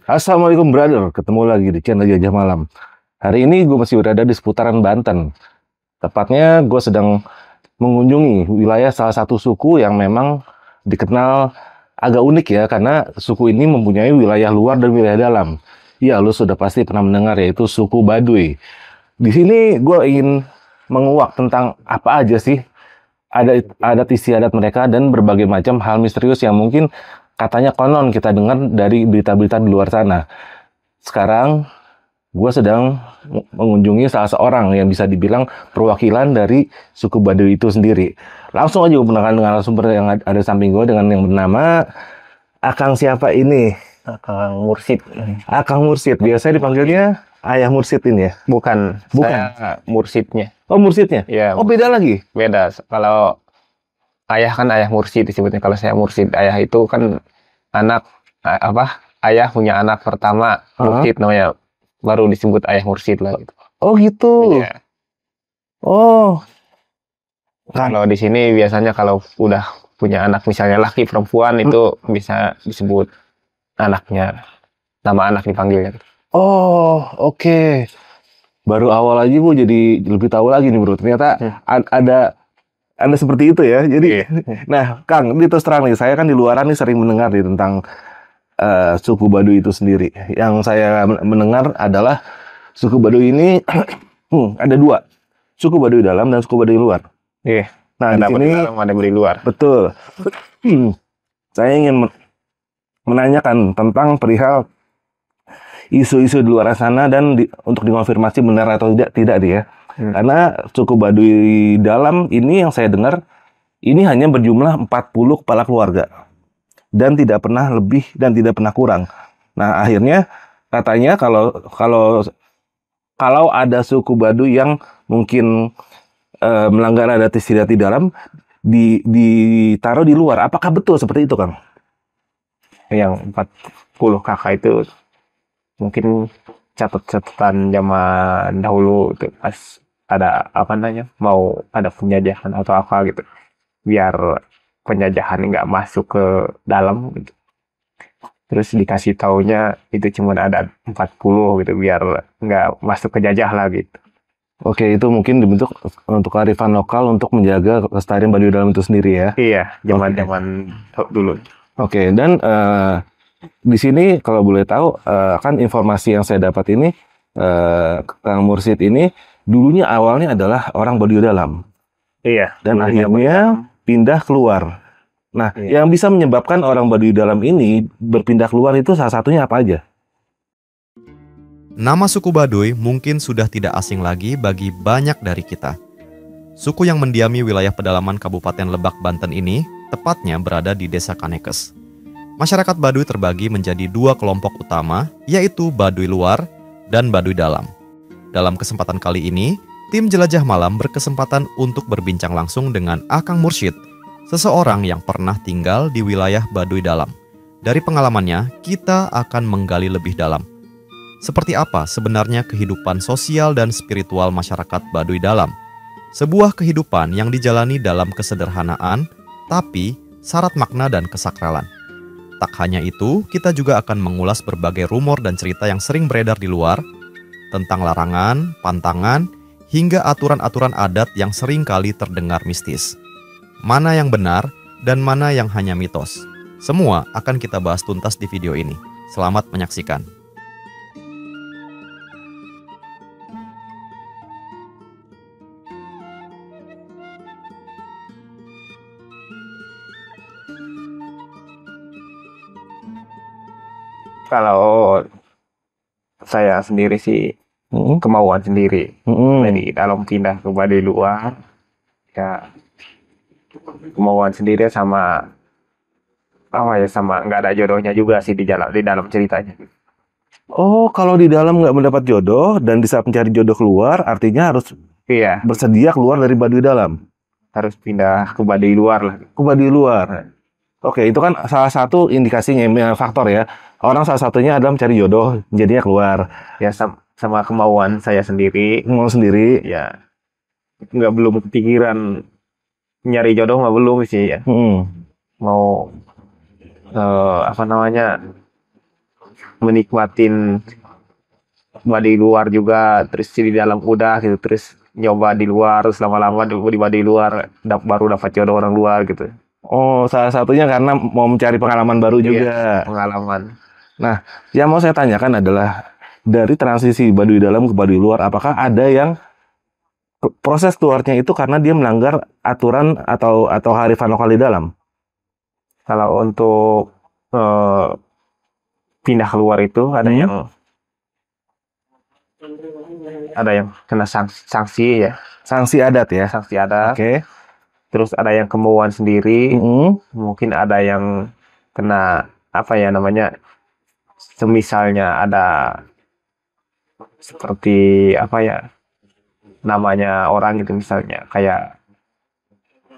Assalamualaikum brother, ketemu lagi di channel Jajah Malam. Hari ini gue masih berada di seputaran Banten. Tepatnya gue sedang mengunjungi wilayah salah satu suku yang memang dikenal agak unik ya, karena suku ini mempunyai wilayah luar dan wilayah dalam. Ya, lu sudah pasti pernah mendengar, yaitu suku Baduy. Di sini gue ingin menguak tentang apa aja sih adat istiadat mereka dan berbagai macam hal misterius yang mungkin katanya konon kita dengar dari berita-berita di luar sana. Sekarang gue sedang mengunjungi salah seorang yang bisa dibilang perwakilan dari suku Baduy itu sendiri. Langsung aja gue perkenalkan dengan narasumber yang ada samping gue dengan yang bernama Akang siapa ini? Kang Mursid. Akang Mursid. Biasanya dipanggilnya Ayah Mursid ini ya? Bukan. Bukan. Saya Mursidnya. Oh, Mursidnya? Ya, Oh, beda lagi? beda. Kalau ayah kan ayah Mursid disebutnya. Kalau saya Mursid, ayah itu kan anak ayah punya anak pertama Mursid namanya. Baru disebut ayah Mursid lah gitu. Oh gitu. Iya. Oh. Kalau di sini biasanya kalau udah punya anak misalnya laki perempuan itu bisa disebut anaknya. Nama anak dipanggilnya. Oh, oke. Baru awal aja gue jadi lebih tahu lagi nih bro. Ternyata ada seperti itu ya. Jadi, nah Kang, ini terus terang nih. Saya kan di luaran nih sering mendengar nih tentang suku Baduy itu sendiri. Yang saya mendengar adalah suku Baduy ini ada dua. Suku Baduy dalam dan suku Baduy luar. Iya. Nah, Ada di sini dalam, ada di luar. betul. Saya ingin menanyakan tentang perihal isu-isu di luar sana dan untuk dikonfirmasi benar atau tidak dia. Karena suku Baduy dalam ini yang saya dengar ini hanya berjumlah 40 kepala keluarga dan tidak pernah lebih dan tidak pernah kurang. Nah, akhirnya katanya kalau ada suku Baduy yang mungkin melanggar adat istiadat di dalam ditaruh di luar. Apakah betul seperti itu, Kang? Yang 40 kakak itu mungkin catatan zaman dahulu itu pas ada mau ada penjajahan atau apa gitu, biar penjajahan nggak masuk ke dalam gitu. Terus dikasih taunya itu cuma ada 40 gitu biar nggak masuk ke jajah lah gitu. Oke, itu mungkin dibentuk untuk kearifan lokal untuk menjaga kelestarian Baduy dalam itu sendiri ya. Iya, zaman dulu. Oke, dan di sini kalau boleh tahu kan informasi yang saya dapat ini Kang Mursid ini dulunya awalnya adalah orang Baduy dalam. Iya. Dan akhirnya pindah keluar. Nah, yang bisa menyebabkan orang Baduy dalam ini berpindah keluar itu salah satunya apa aja? Nama suku Baduy mungkin sudah tidak asing lagi bagi banyak dari kita. Suku yang mendiami wilayah pedalaman Kabupaten Lebak, Banten ini tepatnya berada di Desa Kanekes. Masyarakat Baduy terbagi menjadi dua kelompok utama, yaitu Baduy luar dan Baduy dalam. Dalam kesempatan kali ini, tim Jelajah Malam berkesempatan untuk berbincang langsung dengan Akang Mursid, seseorang yang pernah tinggal di wilayah Baduy dalam. Dari pengalamannya, kita akan menggali lebih dalam. Seperti apa sebenarnya kehidupan sosial dan spiritual masyarakat Baduy dalam? Sebuah kehidupan yang dijalani dalam kesederhanaan, tapi syarat makna dan kesakralan. Tak hanya itu, kita juga akan mengulas berbagai rumor dan cerita yang sering beredar di luar, tentang larangan, pantangan, hingga aturan-aturan adat yang sering kali terdengar mistis. Mana yang benar dan mana yang hanya mitos? Semua akan kita bahas tuntas di video ini. Selamat menyaksikan. Kalau saya sendiri sih kemauan sendiri. Dari dalam pindah ke Baduy luar, ya kemauan sendiri sama nggak ada jodohnya juga sih di dalam ceritanya. Oh, kalau di dalam nggak mendapat jodoh dan bisa mencari jodoh keluar, artinya harus bersedia keluar dari Baduy dalam. Harus pindah ke Baduy luar lah. Ke Baduy luar. Oke, itu kan salah satu indikasinya, faktor ya. Orang salah satunya adalah mencari jodoh, jadinya keluar. Ya sama kemauan saya sendiri. Mau sendiri. Ya, belum kepikiran nyari jodoh mah belum sih ya. Mau menikmatin baduy luar juga, terus di dalam udah gitu, terus nyoba di luar, terus lama-lama di baduy luar baru dapat jodoh orang luar gitu. Oh, salah satunya karena mau mencari pengalaman baru juga. Pengalaman. Nah, yang mau saya tanyakan adalah dari transisi baduy dalam ke baduy luar, apakah ada yang proses keluarnya itu karena dia melanggar aturan atau kearifan lokal di dalam? Kalau untuk pindah keluar itu ada yang kena sanksi ya, Sanksi adat ya. sanksi ada. Oke. Terus ada yang kemauan sendiri, Mm-mm. mungkin ada yang kena apa ya namanya, semisalnya ada seperti apa ya namanya orang gitu, misalnya kayak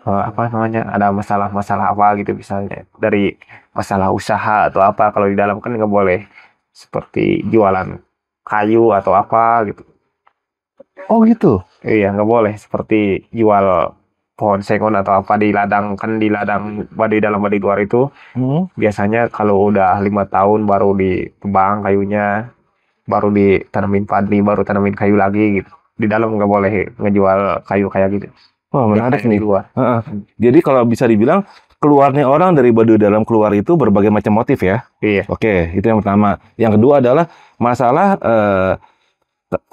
apa namanya, ada masalah-masalah apa gitu, misalnya dari masalah usaha atau apa. Kalau di dalam kan nggak boleh seperti jualan kayu atau apa gitu. Oh gitu. Iya, nggak boleh seperti jual pohon sengon atau apa di ladang. Kan di ladang baduy dalam baduy luar itu Mm. biasanya kalau udah 5 tahun baru ditebang kayunya, baru ditanamin padi, baru tanamin kayu lagi gitu. Di dalam nggak boleh ngejual kayu kayak gitu. Wah, menarik Kayak di nih. luar. Heeh. Jadi kalau bisa dibilang keluarnya orang dari baduy dalam keluar itu berbagai macam motif ya. Iya. Oke, itu yang pertama. Yang kedua adalah masalah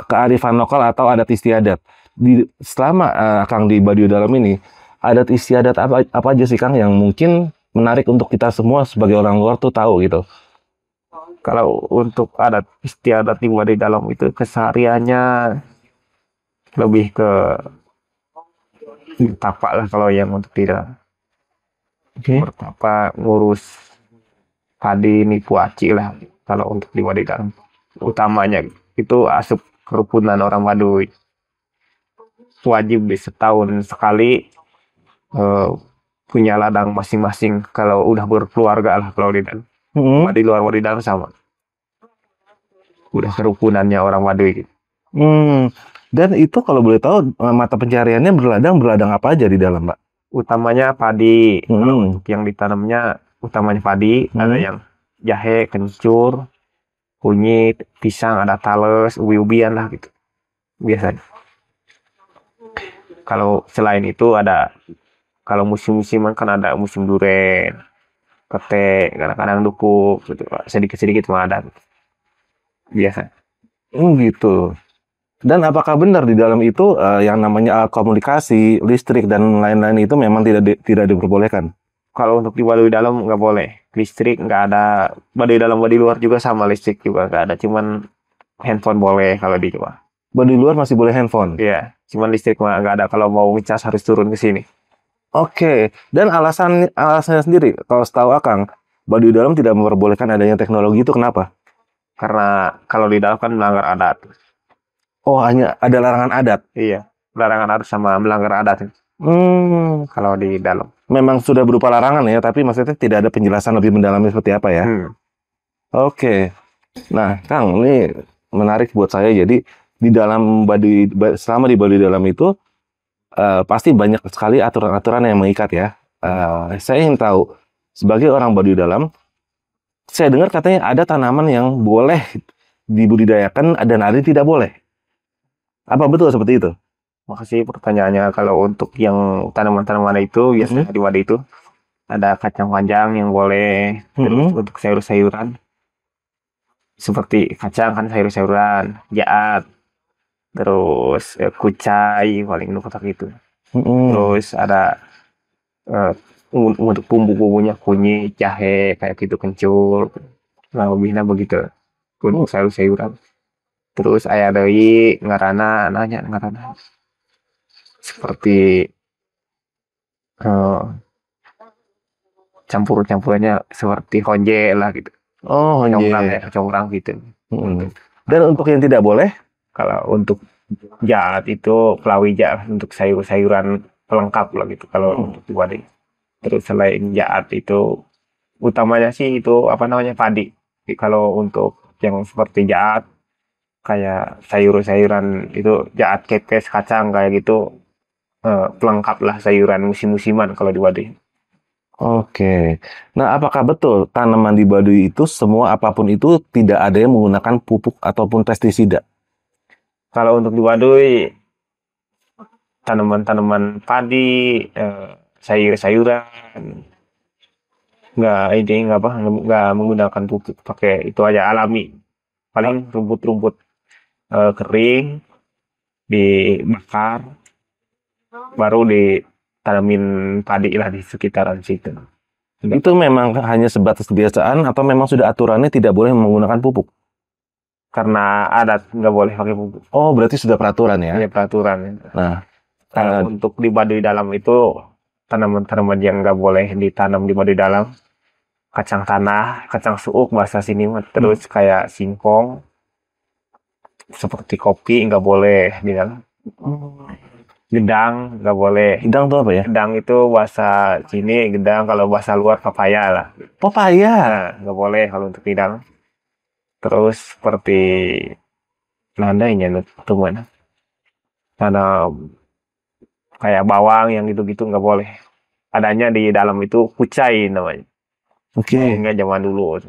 kearifan lokal atau adat istiadat. Selama Kang di baduy dalam ini, adat istiadat apa aja sih Kang yang mungkin menarik untuk kita semua sebagai orang luar tuh tahu gitu. Kalau untuk adat istiadat di baduy dalam itu kesehariannya lebih ke tapak lah, kalau yang untuk tidak Oke. bertapa ngurus padi nipu aci lah kalau untuk di baduy dalam. Utamanya itu asup kerukunan orang Baduy, wajib di setahun sekali eh, punya ladang masing-masing kalau udah berkeluarga lah. Kalau di dalam Hmm. di luar di dalam sama, udah kerukunannya orang Baduy gitu. Hmm. Dan itu kalau boleh tahu mata pencariannya berladang apa aja di dalam, Pak? Utamanya padi. Kalau Hmm. untuk yang ditanamnya utamanya padi, ada Hmm. yang jahe, kencur, kunyit, pisang, ada tales, ubi-ubian lah gitu biasanya. Kalau selain itu ada, kalau musim-musiman kan ada musim duren, ketek, kadang-kadang duku gitu, sedikit-sedikit mah ada biasa. Gitu. Dan apakah benar di dalam itu yang namanya alat komunikasi, listrik dan lain-lain itu memang tidak diperbolehkan? Kalau untuk di baduy dalam nggak boleh, listrik nggak ada. Baduy dalam baduy luar juga sama, listrik juga nggak ada, cuman handphone boleh kalau di luar. Baduy luar masih boleh handphone. Iya, cuman listrik mah nggak ada, kalau mau ngecas harus turun ke sini. Oke. Dan alasannya sendiri, kalau setahu Akang, baduy dalam tidak memperbolehkan adanya teknologi itu kenapa? Karena kalau di dalam kan melanggar adat. Oh, hanya ada larangan adat. Iya, larangan adat sama melanggar adat Hmm. kalau di dalam. Memang sudah berupa larangan ya, tapi maksudnya tidak ada penjelasan lebih mendalamnya seperti apa ya? Oke. Nah, Kang, ini menarik buat saya. Jadi di dalam selama di baduy dalam itu pasti banyak sekali aturan-aturan yang mengikat ya. Saya ingin tahu sebagai orang baduy dalam, saya dengar katanya ada tanaman yang boleh dibudidayakan dan ada yang tidak boleh. Apa betul seperti itu? Makasih pertanyaannya. Kalau untuk yang tanaman-tanaman itu biasanya di wadah itu ada kacang panjang yang boleh. Terus untuk sayur-sayuran seperti kacang kan sayur-sayuran, jaat, terus kucai paling nu kotak itu. Terus ada untuk bumbu-bumbunya kunyit, jahe kayak gitu, kencur. Nah, lebihnya begitu untuk sayur-sayuran. Terus aya deui ngaranna seperti campur-campurannya seperti honje lah gitu. Oh, Congrang gitu. Dan untuk yang tidak boleh? Kalau untuk jaat itu pelawi jaat untuk sayur-sayuran pelengkap lah gitu kalau untuk di wadah. Terus selain jaat itu utamanya sih itu apa namanya padi. Jadi kalau untuk yang seperti jaat kayak sayur-sayuran itu jaat, kepes, kacang kayak gitu pelengkap lah sayuran musim-musiman kalau di wadah. Oke. Nah, apakah betul tanaman di Baduy itu semua apapun itu tidak ada yang menggunakan pupuk ataupun pestisida? Kalau untuk di Baduy, tanaman-tanaman padi, sayur-sayuran, nggak menggunakan pupuk, pakai itu aja alami. Paling rumput-rumput kering dibakar, baru ditanamin padi lah di sekitaran situ. Itu memang hanya sebatas kebiasaan atau memang sudah aturannya tidak boleh menggunakan pupuk? Karena adat nggak boleh pakai pupuk. Oh, berarti sudah peraturan ya? Hanya peraturan. Nah, Kalau untuk di Baduy Dalam itu tanaman-tanaman yang nggak boleh ditanam di Baduy Dalam, kacang tanah, kacang suuk bahasa sini mah, terus kayak singkong, seperti kopi nggak boleh di dalam. Gedang nggak boleh. Gedang tuh apa ya? Gedang itu bahasa sini gedang, kalau bahasa luar papaya lah. Papaya. Nah, nggak boleh kalau untuk di dalam. Terus seperti landainya teman, tanam kayak bawang yang gitu-gitu nggak boleh. Adanya di dalam itu kucai namanya. Oke. Enggak zaman dulu.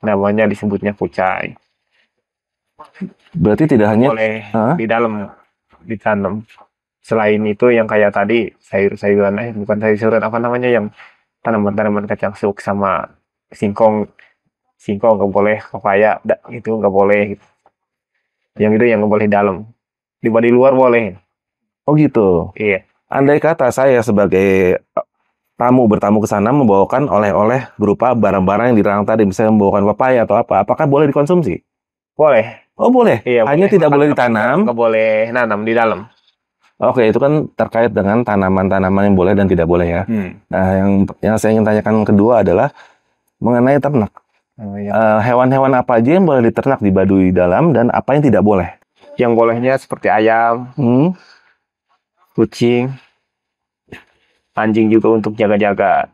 Namanya disebutnya kucai. Berarti tidak hanya Boleh Hah? di dalam ditanam. Selain itu yang kayak tadi sayur-sayuran, bukan sayur-sayuran, apa namanya, yang tanaman-tanaman kacang suuk sama singkong. Singkong nggak boleh, papaya itu nggak boleh. Yang itu yang nggak boleh di dalam. Di luar boleh. Oh gitu. Iya. Andai kata saya sebagai tamu bertamu ke sana membawakan oleh-oleh berupa barang-barang yang dilarang tadi, misalnya membawakan papaya atau apa, apakah boleh dikonsumsi? Boleh. Oh boleh. Iya, Hanya boleh. tidak boleh ditanam. Nggak boleh nanam di dalam. Oke, itu kan terkait dengan tanaman-tanaman yang boleh dan tidak boleh ya. Nah, yang saya ingin tanyakan kedua adalah mengenai ternak. Oh, iya. Hewan-hewan apa aja yang boleh diternak di Baduy Dalam dan apa yang tidak boleh? Yang bolehnya seperti ayam, kucing, anjing juga untuk jaga-jaga.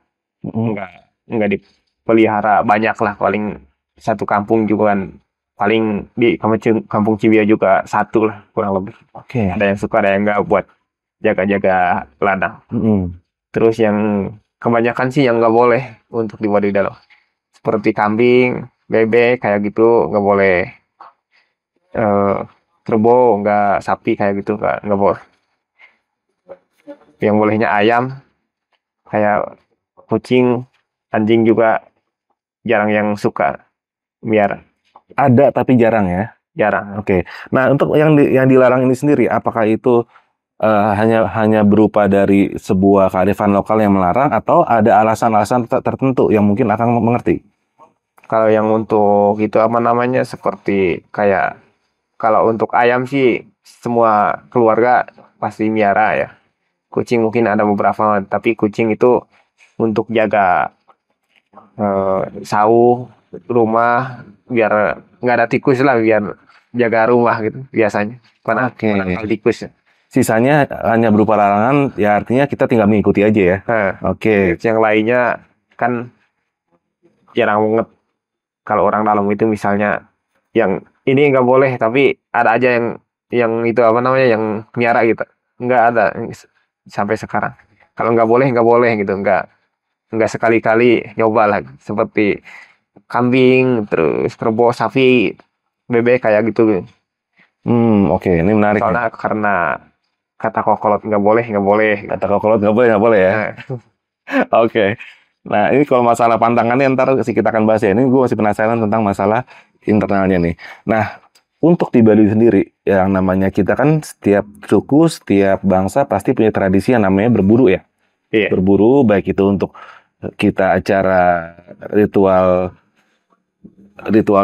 Nggak dipelihara banyak lah, paling satu kampung juga kan, paling di kampung Cibia juga satu lah kurang lebih. Oke. Ada yang suka, ada yang nggak, buat jaga-jaga ladang. Terus yang kebanyakan sih yang nggak boleh untuk di Baduy Dalam, seperti kambing, bebek kayak gitu nggak boleh. Kerbau nggak, sapi kayak gitu nggak boleh. Yang bolehnya ayam, kayak kucing, anjing juga jarang yang suka biar Ada tapi jarang ya. jarang. Oke. Nah, untuk yang dilarang ini sendiri, apakah itu hanya berupa dari sebuah kearifan lokal yang melarang atau ada alasan-alasan tertentu yang mungkin akan mengerti? Kalau yang untuk itu apa namanya, seperti kayak kalau untuk ayam sih semua keluarga pasti miara ya. Kucing mungkin ada beberapa, tapi kucing itu untuk jaga sauh rumah, biar nggak ada tikus lah, biar jaga rumah gitu biasanya. Oke. Penangkal tikus. Sisanya hanya berupa larangan, ya artinya kita tinggal mengikuti aja ya. Oke. Yang lainnya kan jarang banget. Kalau orang dalam itu misalnya yang ini nggak boleh, tapi ada aja yang itu apa namanya, yang miara gitu. Nggak ada sampai sekarang. Kalau nggak boleh gitu, nggak sekali-kali nyoba lah, seperti kambing, terus kerbau, sapi, bebek kayak gitu. Oke, ini menarik. Soalnya karena kata kokolot nggak boleh. Kata kokolot nggak boleh ya. Oke. Nah, ini kalau masalah pantangannya ntar sih kita akan bahas ya. Ini gue masih penasaran tentang masalah internalnya nih. Nah, untuk di Baduy sendiri, yang namanya kita kan setiap suku, setiap bangsa pasti punya tradisi yang namanya berburu ya. Iya. Berburu, baik itu untuk kita acara ritual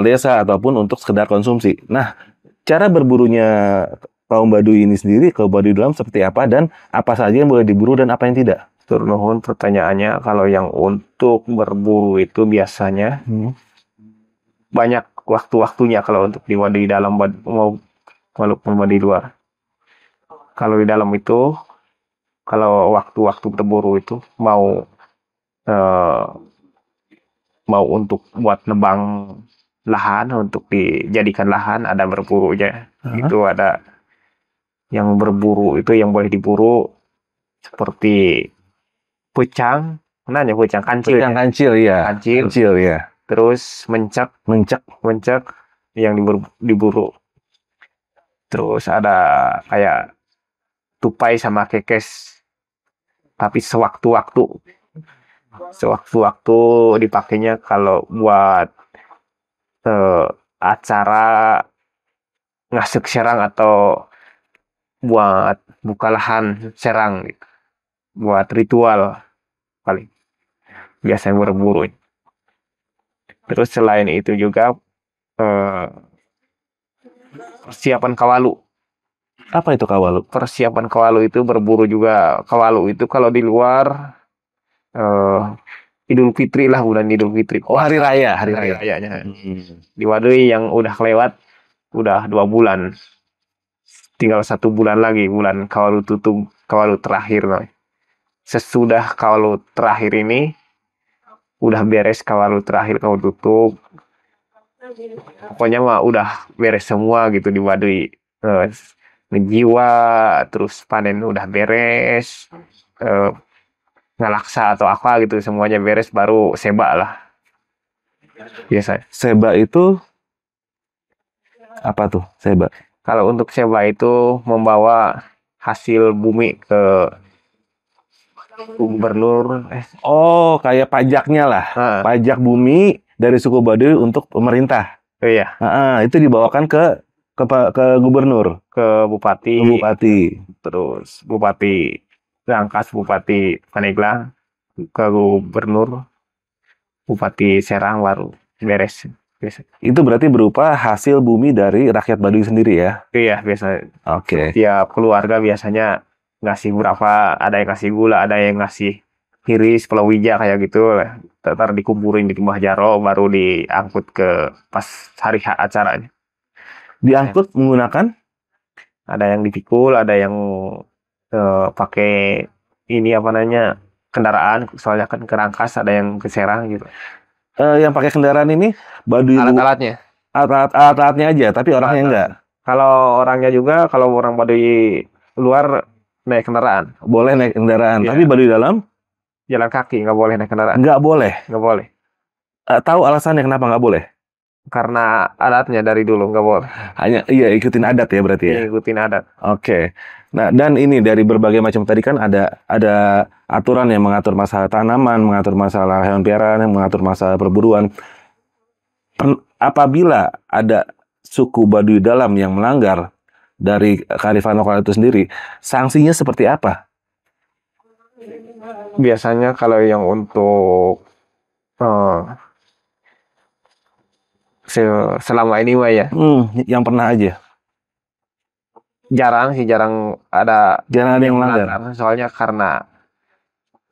desa ataupun untuk sekedar konsumsi. Nah, cara berburunya kaum Baduy ini sendiri, kaum Baduy Dalam seperti apa dan apa saja yang boleh diburu dan apa yang tidak? Turnuhun pertanyaannya, kalau yang untuk berburu itu biasanya banyak waktu-waktunya kalau untuk di dalam walaupun di luar. Kalau di dalam itu, kalau waktu-waktu berburu itu mau untuk buat nebang lahan, untuk dijadikan lahan, ada berburunya. Itu ada yang berburu itu, yang boleh diburu seperti pucang, nanya pucang kancil, Pucang kancil ya. Kancil. Kancil ya. Terus mencak Mencek. yang diburu. Terus ada kayak tupai sama kekes, tapi sewaktu-waktu dipakainya kalau buat acara ngasuk serang atau buat buka lahan serang gitu. Buat ritual paling biasanya berburu. Terus selain itu juga eh, persiapan kawalu. Apa itu kawalu? Persiapan kawalu itu berburu juga. Kawalu itu kalau di luar Idul Fitri lah, bulan Idul Fitri. Oh, hari raya, hari Hari raya. rayanya. Di Wadui yang udah kelewat, udah 2 bulan. Tinggal 1 bulan lagi, bulan kawalu tutup, kawalu terakhir. Sesudah kawalu terakhir ini, udah beres kawalu terakhir, kawalu tutup. Pokoknya mah udah beres semua gitu di Wadui. Ngejiwa, terus panen udah beres. Ngalaksa atau apa gitu, semuanya beres, baru seba lah. Biasa. Seba itu apa tuh? Seba. Kalau untuk seba itu membawa hasil bumi ke gubernur. Oh, kayak pajaknya lah. Nah, Pajak bumi dari suku Baduy untuk pemerintah. iya, Itu dibawakan ke gubernur, ke bupati, ke bupati. terus bupati Rangkas, bupati Paneglang, ke gubernur, bupati Serang, baru beres. Biasa. Itu berarti berupa hasil bumi dari rakyat Baduy sendiri ya. Iya, biasa. Oke. Tiap keluarga biasanya ngasih berapa, ada yang ngasih gula, ada yang ngasih hiris, palawija kayak gitu. Ntar dikumpulin di rumah Jaro, baru diangkut ke pas hari acaranya. Diangkut menggunakan Ada yang dipikul, ada yang pakai ini apa namanya, kendaraan, soalnya kan ke Rangkas, ada yang ke Serang gitu. yang pakai kendaraan ini Baduy Alat-alatnya. alat-alatnya aja, tapi orangnya enggak. Kalau orangnya juga, kalau orang Baduy luar naik kendaraan, Boleh naik kendaraan, Iya. tapi Baduy dalam jalan kaki nggak boleh naik kendaraan, nggak boleh. nggak boleh. Tahu alasannya kenapa nggak boleh? Karena adatnya dari dulu nggak boleh. Hanya ikutin adat ya berarti ya. Ngikutin adat. Oke. Nah, dan ini dari berbagai macam tadi kan ada aturan yang mengatur masalah tanaman, mengatur masalah hewan peliharaan, mengatur masalah perburuan. Apabila ada suku Baduy dalam yang melanggar dari kearifan lokal itu sendiri, sanksinya seperti apa? Biasanya kalau yang untuk selama ini mah ya Yang pernah aja. jarang ada Jangan ada yang melanggar. soalnya karena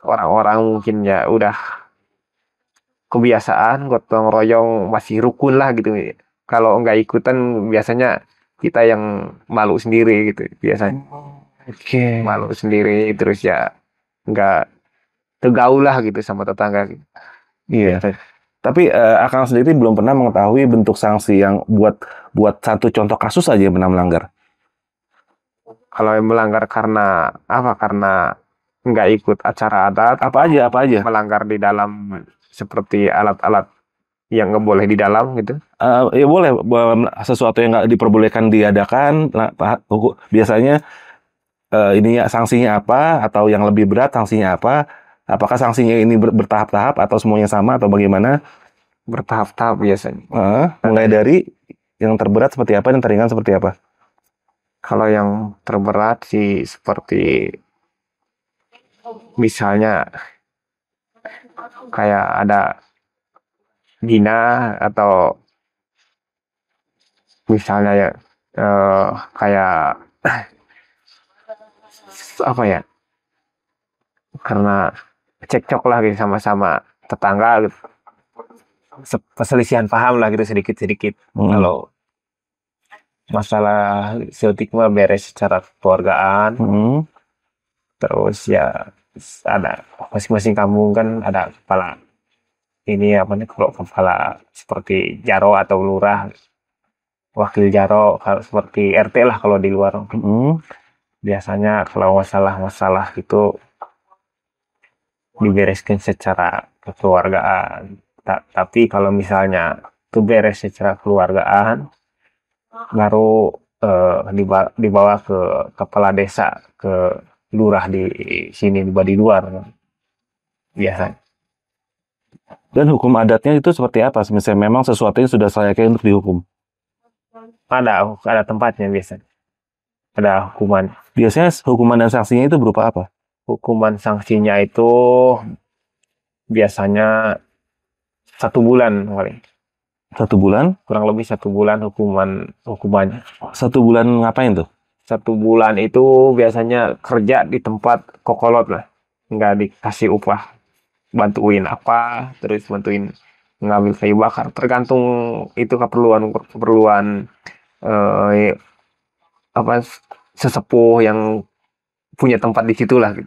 orang-orang mungkin ya udah kebiasaan gotong royong, masih rukun lah gitu. Kalau nggak ikutan biasanya kita yang malu sendiri gitu biasanya. Oke. Malu sendiri, terus ya nggak tergaul lah gitu sama tetangga gitu. Iya. Tapi Akang sendiri belum pernah mengetahui bentuk sanksi yang buat satu contoh kasus aja yang pernah melanggar. Kalau yang melanggar karena apa? Karena nggak ikut acara adat, Apa aja? melanggar di dalam seperti alat-alat yang nggak boleh di dalam gitu. Ya boleh, sesuatu yang nggak diperbolehkan diadakan. Biasanya ini ya sanksinya apa, atau yang lebih berat sanksinya apa? Apakah sanksinya ini bertahap-tahap atau semuanya sama atau bagaimana? Bertahap-tahap biasanya. Mulai dari yang terberat seperti apa dan teringan seperti apa? Kalau yang terberat sih seperti misalnya kayak ada zina, atau misalnya ya kayak apa ya, karena cekcok lah gitu sama tetangga gitu. Perselisihan paham lah gitu sedikit-sedikit. Kalau masalah setik mah beres secara kekeluargaan. Terus ya ada masing-masing kampung kan ada kepala ini apa nih, kalau kepala seperti Jaro atau lurah, wakil Jaro, kalau seperti RT lah kalau di luar. Biasanya kalau masalah-masalah itu dibereskan secara kekeluargaan. Tapi kalau misalnya itu beres secara keluargaan, baru dibawa ke kepala desa, ke lurah di sini, di luar biasanya. Dan hukum adatnya itu seperti apa? Misalnya memang sesuatu yang sudah selayaknya untuk dihukum. Ada tempatnya biasanya. Ada hukuman. Biasanya hukuman dan sanksinya itu berupa apa? Hukuman sanksinya itu biasanya 1 bulan paling. 1 bulan? Kurang lebih 1 bulan hukumannya. 1 bulan ngapain tuh? 1 bulan itu biasanya kerja di tempat kokolot lah. Nggak dikasih upah. Bantuin apa, terus bantuin ngambil kayu bakar. Tergantung itu keperluan apa sesepuh yang punya tempat di situ lah gitu.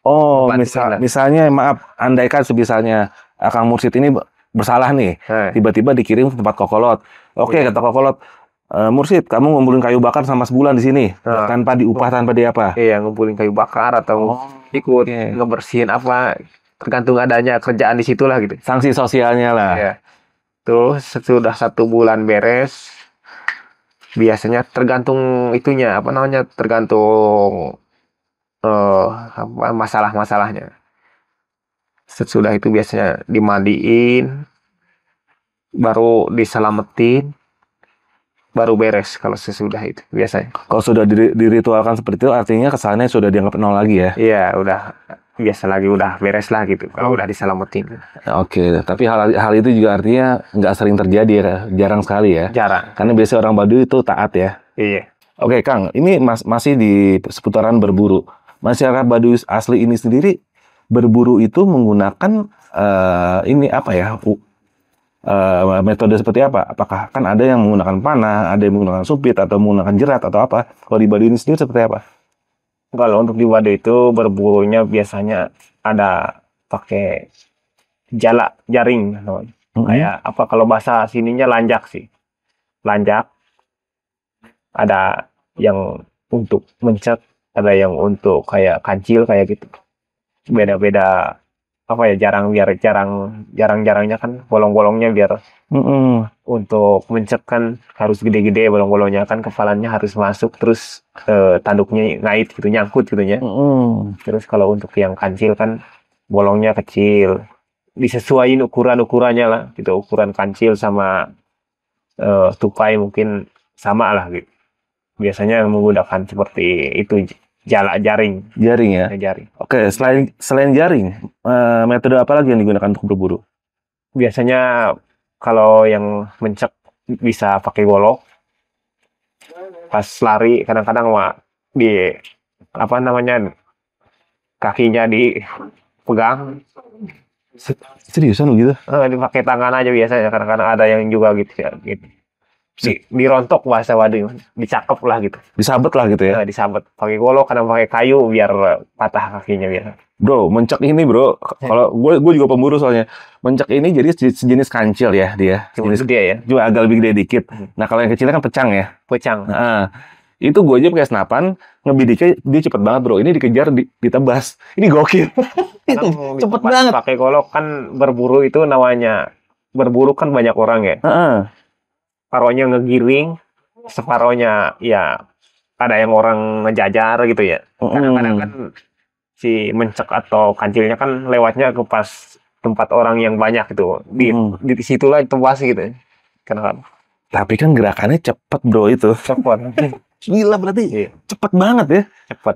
Oh, Bantuin lah. misalnya maaf, andaikan misalnya Kang Mursid ini bersalah nih, tiba-tiba dikirim ke tempat kokolot. Oke, Iya. kata kokolot, Mursid, kamu ngumpulin kayu bakar sama sebulan di sini, tanpa diupah, tanpa di apa? Iya, ngumpulin kayu bakar atau ikut ngebersihin apa, tergantung adanya kerjaan di situ lah gitu. Sanksi sosialnya lah. Iya. Terus sesudah 1 bulan beres, biasanya tergantung itunya, apa namanya, tergantung apa masalah-masalahnya. Sesudah itu biasanya dimandiin, baru diselamatin, baru beres kalau sesudah itu biasanya. Kalau sudah diritualkan seperti itu, artinya kesannya sudah dianggap nol lagi ya? Iya, udah biasa lagi, udah beres lah gitu. Kalau udah diselamatin. Oke, tapi hal itu juga artinya nggak sering terjadi ya, jarang sekali ya? Jarang. Karena biasanya orang Baduy itu taat ya? Iya. Oke, Kang, ini masih di seputaran berburu. Masyarakat Baduy asli ini sendiri berburu itu menggunakan ini apa ya? Metode seperti apa? Apakah kan ada yang menggunakan panah, ada yang menggunakan sumpit atau menggunakan jerat atau apa? Kalau di Baduy ini sendiri seperti apa? Kalau untuk di Baduy itu berburunya biasanya ada pakai jaring. Kayak apa, kalau bahasa sininya lanjak sih. Lanjak. Ada yang untuk mencet, ada yang untuk kayak kancil kayak gitu. Beda-beda apa ya, jarang-jarangnya kan bolong-bolongnya biar untuk mencet kan harus gede-gede bolong-bolongnya kan, kepalanya harus masuk, terus tanduknya ngait gitu, nyangkut gitu ya. Terus kalau untuk yang kancil kan bolongnya kecil, disesuaiin ukurannya lah gitu, ukuran kancil sama tupai mungkin sama lah gitu. Biasanya menggunakan seperti itu, jaring. Jaring ya? Jaring. Oke, selain jaring, metode apa lagi yang digunakan untuk berburu? Biasanya kalau yang mencek bisa pakai golok. Pas lari kadang-kadang di apa namanya, kakinya dipegang. Seriusan begitu? Dipakai tangan aja biasanya, kadang-kadang ada yang juga gitu ya, gitu. Dirontok bahasa Baduy, dicakep lah gitu. Disabet lah gitu ya? Disabet pakai golok, kadang pakai kayu biar patah kakinya biar. Bro, mencek ini bro, kalau gue juga pemburu soalnya. Mencek ini jadi sejenis kancil ya dia. Cuma Jenis gede ya. Cuma agak lebih gede dikit. Nah kalau yang kecilnya kan pecang ya. Pecang. Nah, itu gue aja pakai senapan, ngebidiknya dia cepet banget bro. Ini dikejar, ditebas. Ini gokil. Itu cepet banget. Pakai golok kan berburu itu namanya. Berburu kan banyak orang ya. Separohnya ngegiring, separohnya ya ada yang orang ngejajar gitu ya. Kadang-kadang kan si mencek atau kancilnya kan lewatnya ke pas tempat orang yang banyak gitu. Di situlah ditebas gitu. Kenapa? Tapi kan gerakannya cepet bro itu. Cepet. Gila berarti cepet banget ya. Cepet.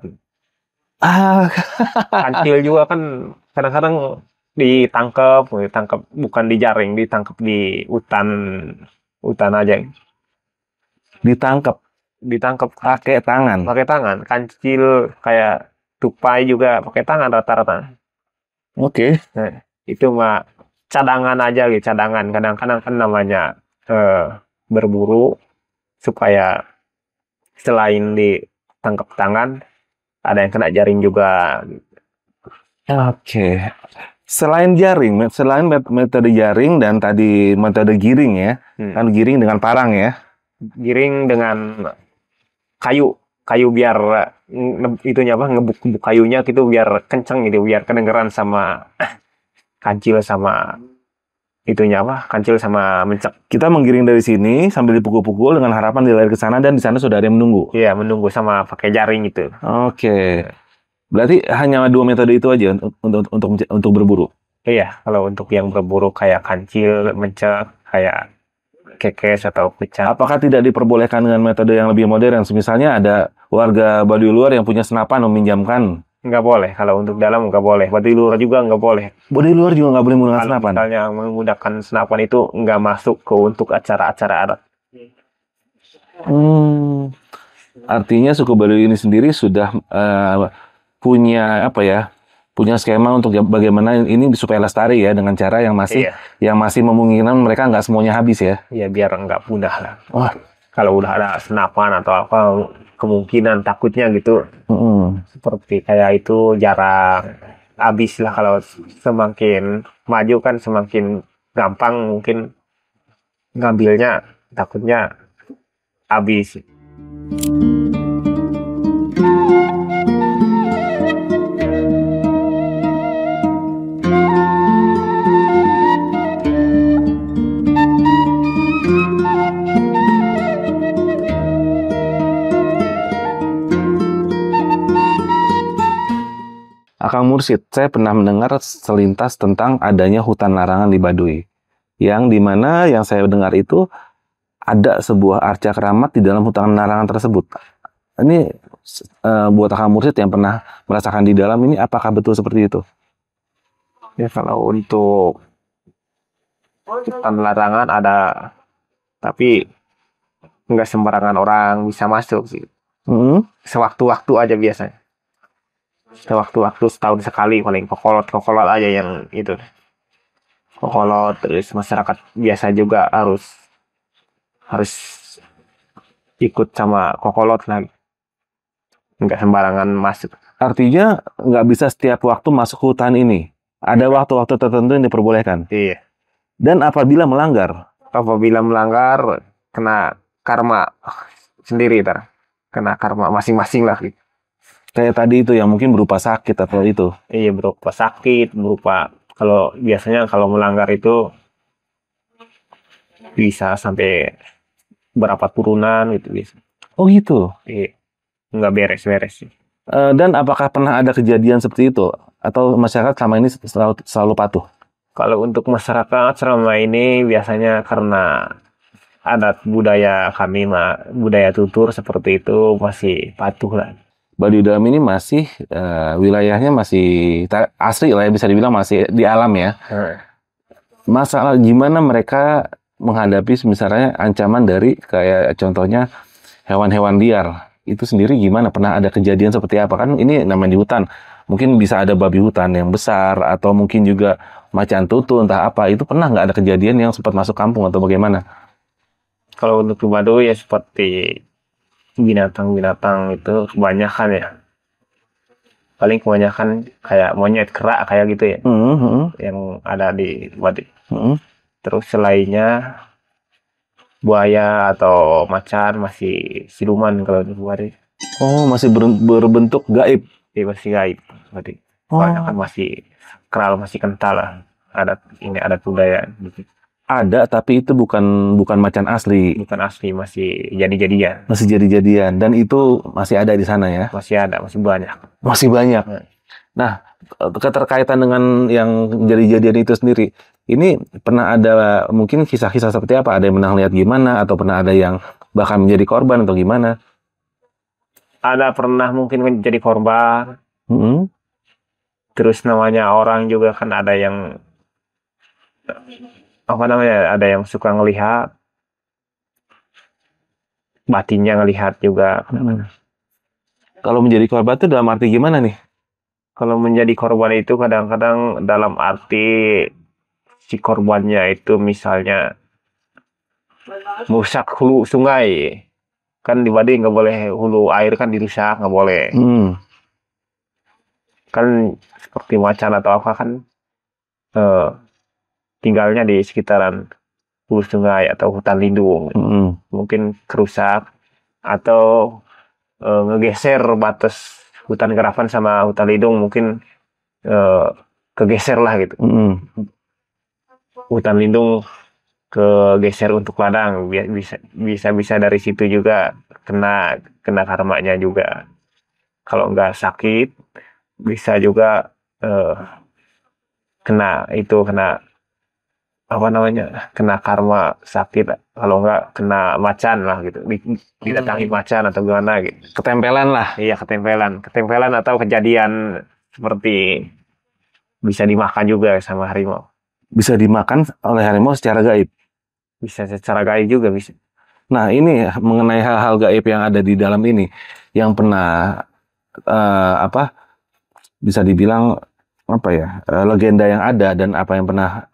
Kancil juga kan kadang-kadang ditangkap bukan di jaring, ditangkap di hutan aja. Ditangkap pakai tangan. Kancil kayak tupai juga pakai tangan rata-rata. Oke. Nah, itu mah cadangan aja gitu, cadangan. Kadang-kadang kan namanya berburu supaya selain ditangkap tangan, ada yang kena jaring juga. Oke. Selain metode jaring dan tadi metode giring ya, kan giring dengan parang ya. Giring dengan kayu biar itunya apa ngebuk kayunya gitu biar kenceng gitu, biar kedengeran sama kancil sama itunya apa kancil sama mencek. Kita menggiring dari sini sambil dipukul-pukul dengan harapan dilari ke sana dan di sana sudah ada yang menunggu. Iya, menunggu sama pakai jaring itu. Oke. Berarti hanya 2 metode itu aja untuk berburu. Iya, kalau untuk yang berburu kayak kancil, mencek, kayak kekes atau pecah, Apakah tidak diperbolehkan dengan metode yang lebih modern? Misalnya ada warga Baduy luar yang punya senapan meminjamkan. nggak boleh. Kalau untuk dalam nggak boleh. Baduy luar juga nggak boleh. Baduy luar juga nggak boleh menggunakan Kalau senapan. misalnya menggunakan senapan itu nggak masuk ke untuk acara-acara adat. Artinya suku Baduy ini sendiri sudah punya apa ya? Punya skema untuk bagaimana ini supaya lestari ya dengan cara yang Iya, masih memungkinkan mereka nggak semuanya habis ya. iya biar nggak punah lah. Wah, Kalau udah ada senapan atau apa, kemungkinan takutnya gitu seperti kayak itu jarang habis lah. Kalau semakin maju kan semakin gampang mungkin ngambilnya, takutnya habis. Akang Mursyid, saya pernah mendengar selintas tentang adanya hutan larangan di Baduy. Yang dimana yang saya dengar itu ada sebuah arca keramat di dalam hutan larangan tersebut. Ini buat Akang Mursyid yang pernah merasakan di dalam ini, apakah betul seperti itu? Ya kalau untuk hutan larangan ada, tapi nggak sembarangan orang bisa masuk sih. Sewaktu-waktu aja biasanya. Sewaktu-waktu setahun sekali paling kokolot aja yang itu. Kokolot terus masyarakat biasa juga harus ikut sama kokolot lagi. Nggak sembarangan masuk. Artinya nggak bisa setiap waktu masuk hutan ini. Ada waktu-waktu tertentu yang diperbolehkan. Iya. Dan apabila melanggar, Apabila melanggar kena karma sendiri kena karma masing-masing lah gitu. kayak tadi itu yang mungkin berupa sakit atau itu. Iya, berupa sakit, berupa kalau biasanya kalau melanggar itu bisa sampai berapa turunan gitu bisa. Oh gitu. Iya, nggak beres-beres sih. Dan apakah pernah ada kejadian seperti itu? Atau masyarakat selama ini selalu patuh? Kalau untuk masyarakat selama ini biasanya karena adat budaya kami budaya tutur seperti itu masih patuh lah. Baduy Dalam ini masih wilayahnya masih asli lah ya, bisa dibilang masih di alam ya. Masalah gimana mereka menghadapi misalnya ancaman dari kayak contohnya hewan-hewan liar itu sendiri gimana? Pernah ada kejadian seperti apa? Kan ini namanya di hutan, mungkin bisa ada babi hutan yang besar atau mungkin juga macan tutul entah apa. Itu pernah nggak ada kejadian yang sempat masuk kampung atau bagaimana? Kalau untuk di Baduy ya seperti binatang-binatang itu kebanyakan ya. Paling kebanyakan kayak monyet, kerak kayak gitu ya. Yang ada di Baduy. Terus selainnya buaya atau macan masih siluman kalau di Baduy. Oh, masih berbentuk gaib. Dia masih gaib. Baduy. Soalnya kan masih sakral, masih kental lah. Adat budaya gitu. Ada, tapi itu bukan macan asli. Bukan asli, masih jadi-jadian. Masih jadi-jadian. Dan itu masih ada di sana ya? Masih ada, masih banyak. Masih banyak. Nah, keterkaitan dengan yang jadi-jadian itu sendiri, ini pernah ada mungkin kisah-kisah seperti apa? Ada yang pernah lihat gimana? Atau pernah ada yang bahkan menjadi korban atau gimana? Ada pernah mungkin menjadi korban. Terus namanya orang juga kan ada yang apa namanya, ada yang suka ngelihat, batinnya ngelihat juga. Kalau menjadi korban itu dalam arti gimana nih? Kalau menjadi korban itu kadang-kadang dalam arti si korbannya itu misalnya merusak hulu sungai. Kan di Baduy nggak boleh hulu air kan dirusak, nggak boleh. Kan seperti macan atau apa kan tinggalnya di sekitaran hulu sungai atau hutan lindung. Mungkin kerusak atau ngegeser batas hutan garapan sama hutan lindung, mungkin kegeser lah gitu. Hutan lindung kegeser untuk ladang, bisa dari situ juga kena karmanya juga. Kalau nggak sakit bisa juga kena apa namanya, kena karma sakit, kalau nggak kena macan lah gitu, didatangi macan atau gimana gitu. Ketempelan lah. Iya, ketempelan atau kejadian seperti bisa dimakan juga sama harimau. Bisa dimakan oleh harimau secara gaib. Bisa secara gaib juga bisa. Nah, ini mengenai hal-hal gaib yang ada di dalam ini, yang pernah bisa dibilang legenda yang ada, dan apa yang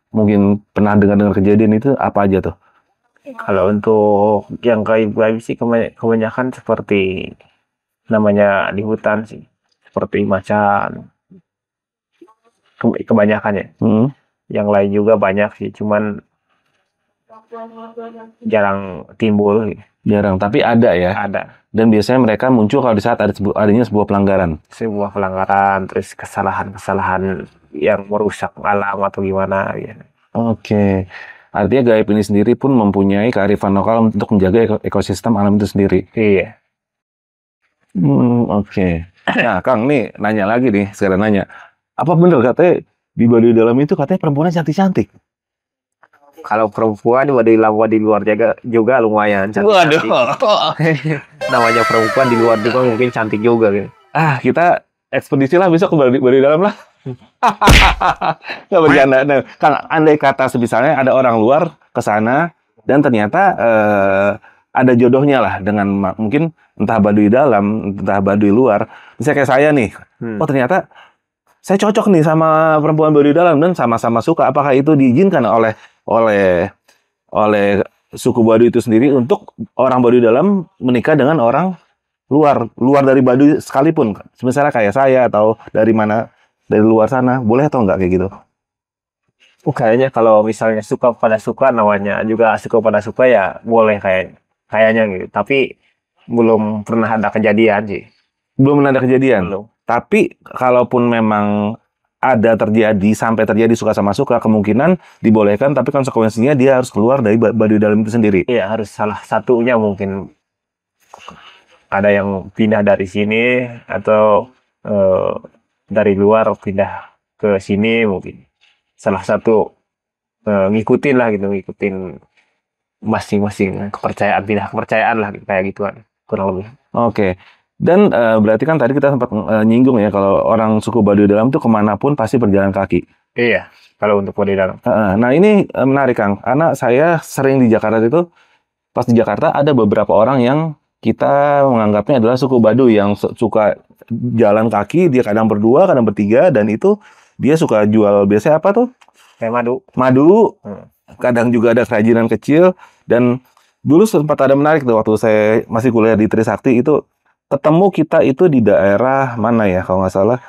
mungkin pernah dengar kejadian itu apa aja tuh? Kalau untuk yang gaib-gaib sih kebanyakan seperti namanya di hutan sih, seperti macan, kebanyakannya. Yang lain juga banyak sih, cuman jarang timbul. Jarang, tapi ada ya. Ada. Dan biasanya mereka muncul kalau di saat adanya sebuah pelanggaran. Terus kesalahan yang merusak alam atau gimana gitu. Oke. Artinya gaib ini sendiri pun mempunyai kearifan lokal untuk menjaga ekosistem alam itu sendiri. Iya. Oke. Nah, Kang, nih nanya lagi nih, sekarang nanya. Apa bener katanya di Baduy Dalam itu katanya perempuannya cantik-cantik? Kalau perempuan di luar juga lumayan cantik. Waduh. Namanya perempuan di luar juga mungkin cantik juga gitu. Kita ekspedisi lah besok ke Baduy Dalam lah. Nggak bercanda. Nah, Kang, andai kata misalnya ada orang luar ke sana dan ternyata ada jodohnya lah dengan mungkin entah Baduy Dalam, entah Baduy luar. Misalnya kayak saya nih. Oh, ternyata saya cocok nih sama perempuan Baduy Dalam dan sama-sama suka. Apakah itu diizinkan oleh suku Baduy itu sendiri untuk orang Baduy Dalam menikah dengan orang luar dari Baduy sekalipun? Misalnya kayak saya atau dari luar sana, boleh atau enggak kayak gitu? Kayaknya kalau misalnya suka pada suka, namanya juga suka pada suka, ya boleh kayaknya gitu. Tapi belum pernah ada kejadian sih. Belum ada kejadian? Belum. Tapi kalaupun memang ada sampai terjadi suka sama suka, kemungkinan dibolehkan, tapi konsekuensinya dia harus keluar dari Baduy Dalam itu sendiri. Iya, harus salah satunya mungkin ada yang pindah dari sini atau dari luar pindah ke sini, mungkin salah satu ngikutin masing-masing kepercayaan lah, kayak gituan kurang lebih. Oke. Dan berarti kan tadi kita sempat nyinggung ya, kalau orang suku Baduy Dalam tuh kemanapun pasti berjalan kaki. Iya, kalau untuk Baduy Dalam. Nah, ini menarik, Kang. Karena saya sering di Jakarta itu, pas di Jakarta ada beberapa orang yang kita menganggapnya adalah suku Baduy yang suka jalan kaki. Dia kadang berdua, kadang bertiga, dan itu dia suka jual biasanya apa tuh? Kayak madu. Kadang juga ada kerajinan kecil. Dan dulu sempat ada menarik tuh, waktu saya masih kuliah di Trisakti itu, ketemu kita itu di daerah mana ya, kalau nggak salah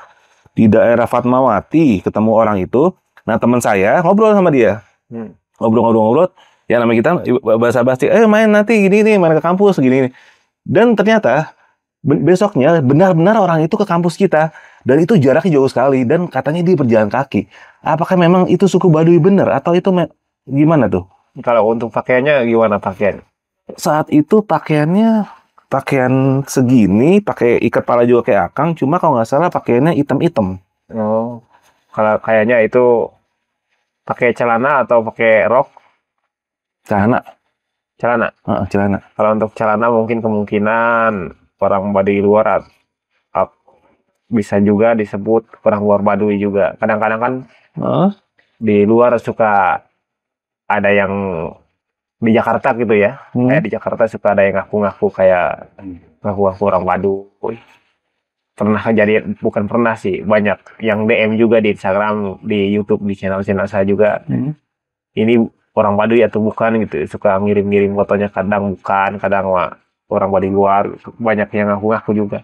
di daerah Fatmawati, ketemu orang itu. Nah, teman saya ngobrol sama dia, ngobrol, ya namanya kita basa-basi, main nanti gini main ke kampus gini. Dan ternyata besoknya benar-benar orang itu ke kampus kita, dan itu jaraknya jauh sekali, dan katanya dia berjalan kaki. Apakah memang itu suku Baduy bener atau itu gimana tuh? Kalau untuk pakaiannya gimana pakaian? Saat itu pakaian segini, pakai ikat pala juga kayak Akang, cuma kalau nggak salah pakaiannya hitam-hitam. Oh, kalau kayaknya itu pakai celana atau pakai rok? Celana. Celana. Kalau untuk celana mungkin kemungkinan orang Baduy luar bisa juga disebut orang luar Baduy juga. Kadang-kadang kan di luar suka ada yang di Jakarta gitu ya. Kayak di Jakarta suka ada yang ngaku-ngaku orang Baduy. Pernah kejadian, bukan pernah sih, banyak yang DM juga di Instagram, di YouTube, di channel-channel saya juga. Ini orang Baduy atau bukan gitu. Suka ngirim-ngirim fotonya, kadang bukan, kadang orang Baduy luar. Banyak yang ngaku-ngaku juga.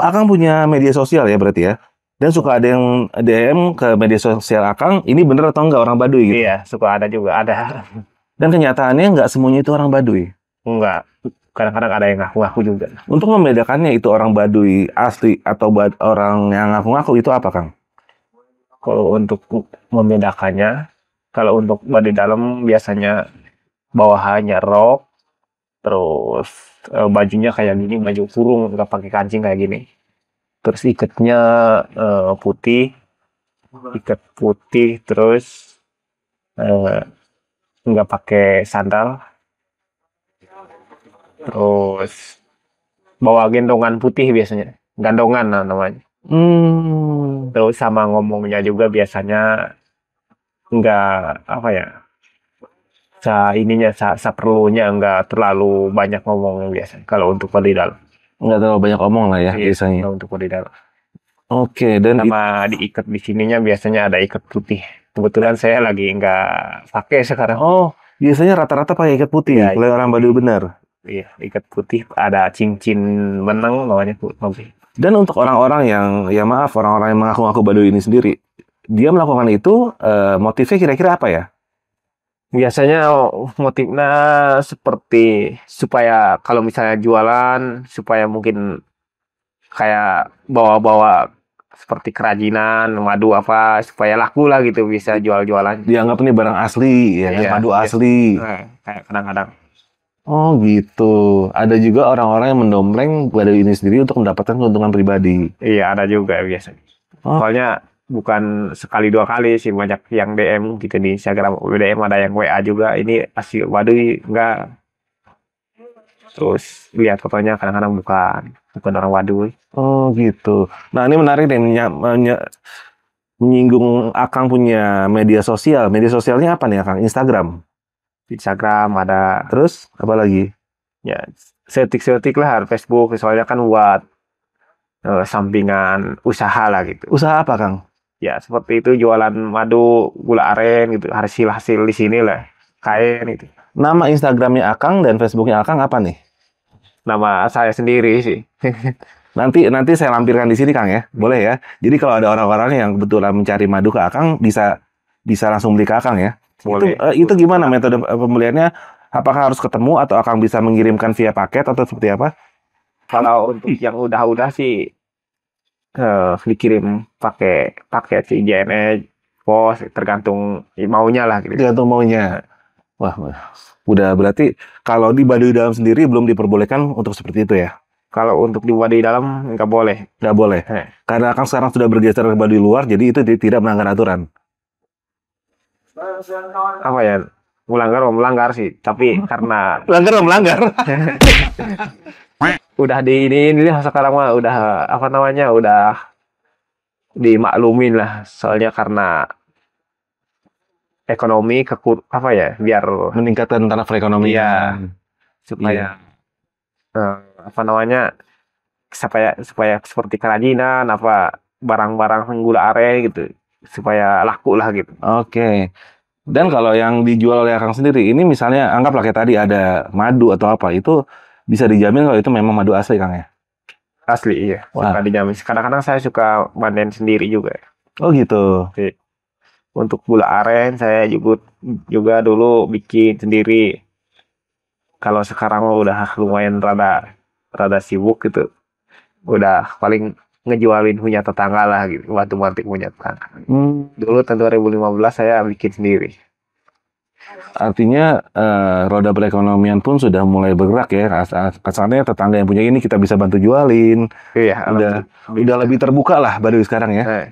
Akang punya media sosial ya berarti ya? Dan suka ada yang DM ke media sosial Akang, ini bener atau enggak orang Baduy gitu? Iya, suka ada juga, ada. Dan kenyataannya enggak semuanya itu orang Baduy. Enggak, kadang-kadang ada yang ngaku-ngaku juga. Untuk membedakannya itu orang Baduy asli atau orang yang ngaku-ngaku itu apa, Kang? Kalau untuk membedakannya, kalau untuk baduy dalam biasanya bawahannya rok, terus bajunya kayak gini, baju kurung, nggak pakai kancing kayak gini. Terus ikatnya putih, ikat putih, terus eh, nggak pakai sandal, terus bawa gendongan putih biasanya, gandongan namanya. Hmm, Terus sama ngomongnya juga biasanya nggak apa ya, seperlunya nggak terlalu banyak ngomong biasa. Kalau untuk baduy dalam, nggak terlalu banyak omong lah ya iya, biasanya. kalau untuk baduy dalam. Oke, dan Sama diikat di sininya biasanya ada ikat putih. Kebetulan saya lagi nggak pakai sekarang. oh, biasanya rata-rata pakai ikat putih Iya, kalau orang Baduy benar. Iya, ikat putih ada cincin menang namanya putih. Dan untuk orang-orang yang, ya maaf, orang-orang yang mengaku-ngaku Baduy ini sendiri, dia melakukan itu motifnya kira-kira apa ya? Biasanya motifnya seperti supaya kalau misalnya jualan supaya mungkin kayak bawa-bawa seperti kerajinan madu apa supaya laku lah gitu bisa jual-jualan. Dianggap ini barang asli, ya kan? Iya, Madu iya. asli. Kayak kadang-kadang. Oh gitu. Ada juga orang-orang yang mendompleng Baduy ini sendiri untuk mendapatkan keuntungan pribadi. Iya, ada juga biasanya. Oh. Soalnya bukan sekali dua kali sih banyak yang DM gitu di Instagram. DM ada yang WA juga. Ini asli Baduy enggak. Terus lihat fotonya kadang-kadang bukan orang Baduy. Oh gitu. Nah ini menarik deh menyinggung Akang punya media sosial. Media sosialnya apa nih Akang? Instagram. Instagram ada Terus apa lagi? ya setik-setik lah Facebook soalnya kan buat sampingan usaha lah gitu. Usaha apa Kang? Ya seperti itu jualan madu, gula aren gitu, hasil-hasil di sini lah, kain gitu. Nama Instagramnya Akang dan Facebooknya Akang apa nih? Nama saya sendiri sih. Nanti saya lampirkan di sini Kang ya. Boleh ya. Jadi kalau ada orang-orang yang kebetulan mencari madu ke Akang bisa langsung beli ke Akang ya. Boleh. Itu gimana metode pembeliannya? Apakah harus ketemu atau Akang bisa mengirimkan via paket atau seperti apa? Kalau untuk yang udah sih dikirim pakai paket si JNE pos tergantung maunya lah gitu. Tergantung maunya. Wah, udah berarti kalau di Baduy dalam sendiri belum diperbolehkan untuk seperti itu ya? Kalau untuk di Baduy dalam nggak boleh. Nggak boleh. Karena Akang sekarang sudah bergeser ke Baduy luar, jadi itu tidak melanggar aturan. Apa ya? Melanggar sih, tapi karena Melanggar. udah ini sekarang mah udah apa namanya udah dimaklumin lah soalnya karena ekonomi apa ya biar Meningkatkan taraf perekonomian. supaya apa namanya supaya seperti kerajinan apa barang-barang gula aren gitu supaya laku lah gitu. Oke. Dan kalau yang dijual oleh Akang sendiri, ini misalnya anggaplah kayak tadi ada madu atau apa, itu bisa dijamin kalau itu memang madu asli Kang ya? Asli iya. Wah. Suka dijamin. Kadang-kadang saya suka panen sendiri juga. Oh gitu. Untuk gula aren saya juga dulu bikin sendiri. Kalau sekarang udah lumayan rada sibuk gitu. Udah paling ngejualin punya tetangga lah gitu. Bantu-bantu punya tetangga. Dulu tahun 2015 saya bikin sendiri. Artinya roda perekonomian pun sudah mulai bergerak ya. Asalnya tetangga yang punya ini kita bisa bantu jualin. Iya, Udah lebih terbuka lah Baduy sekarang ya.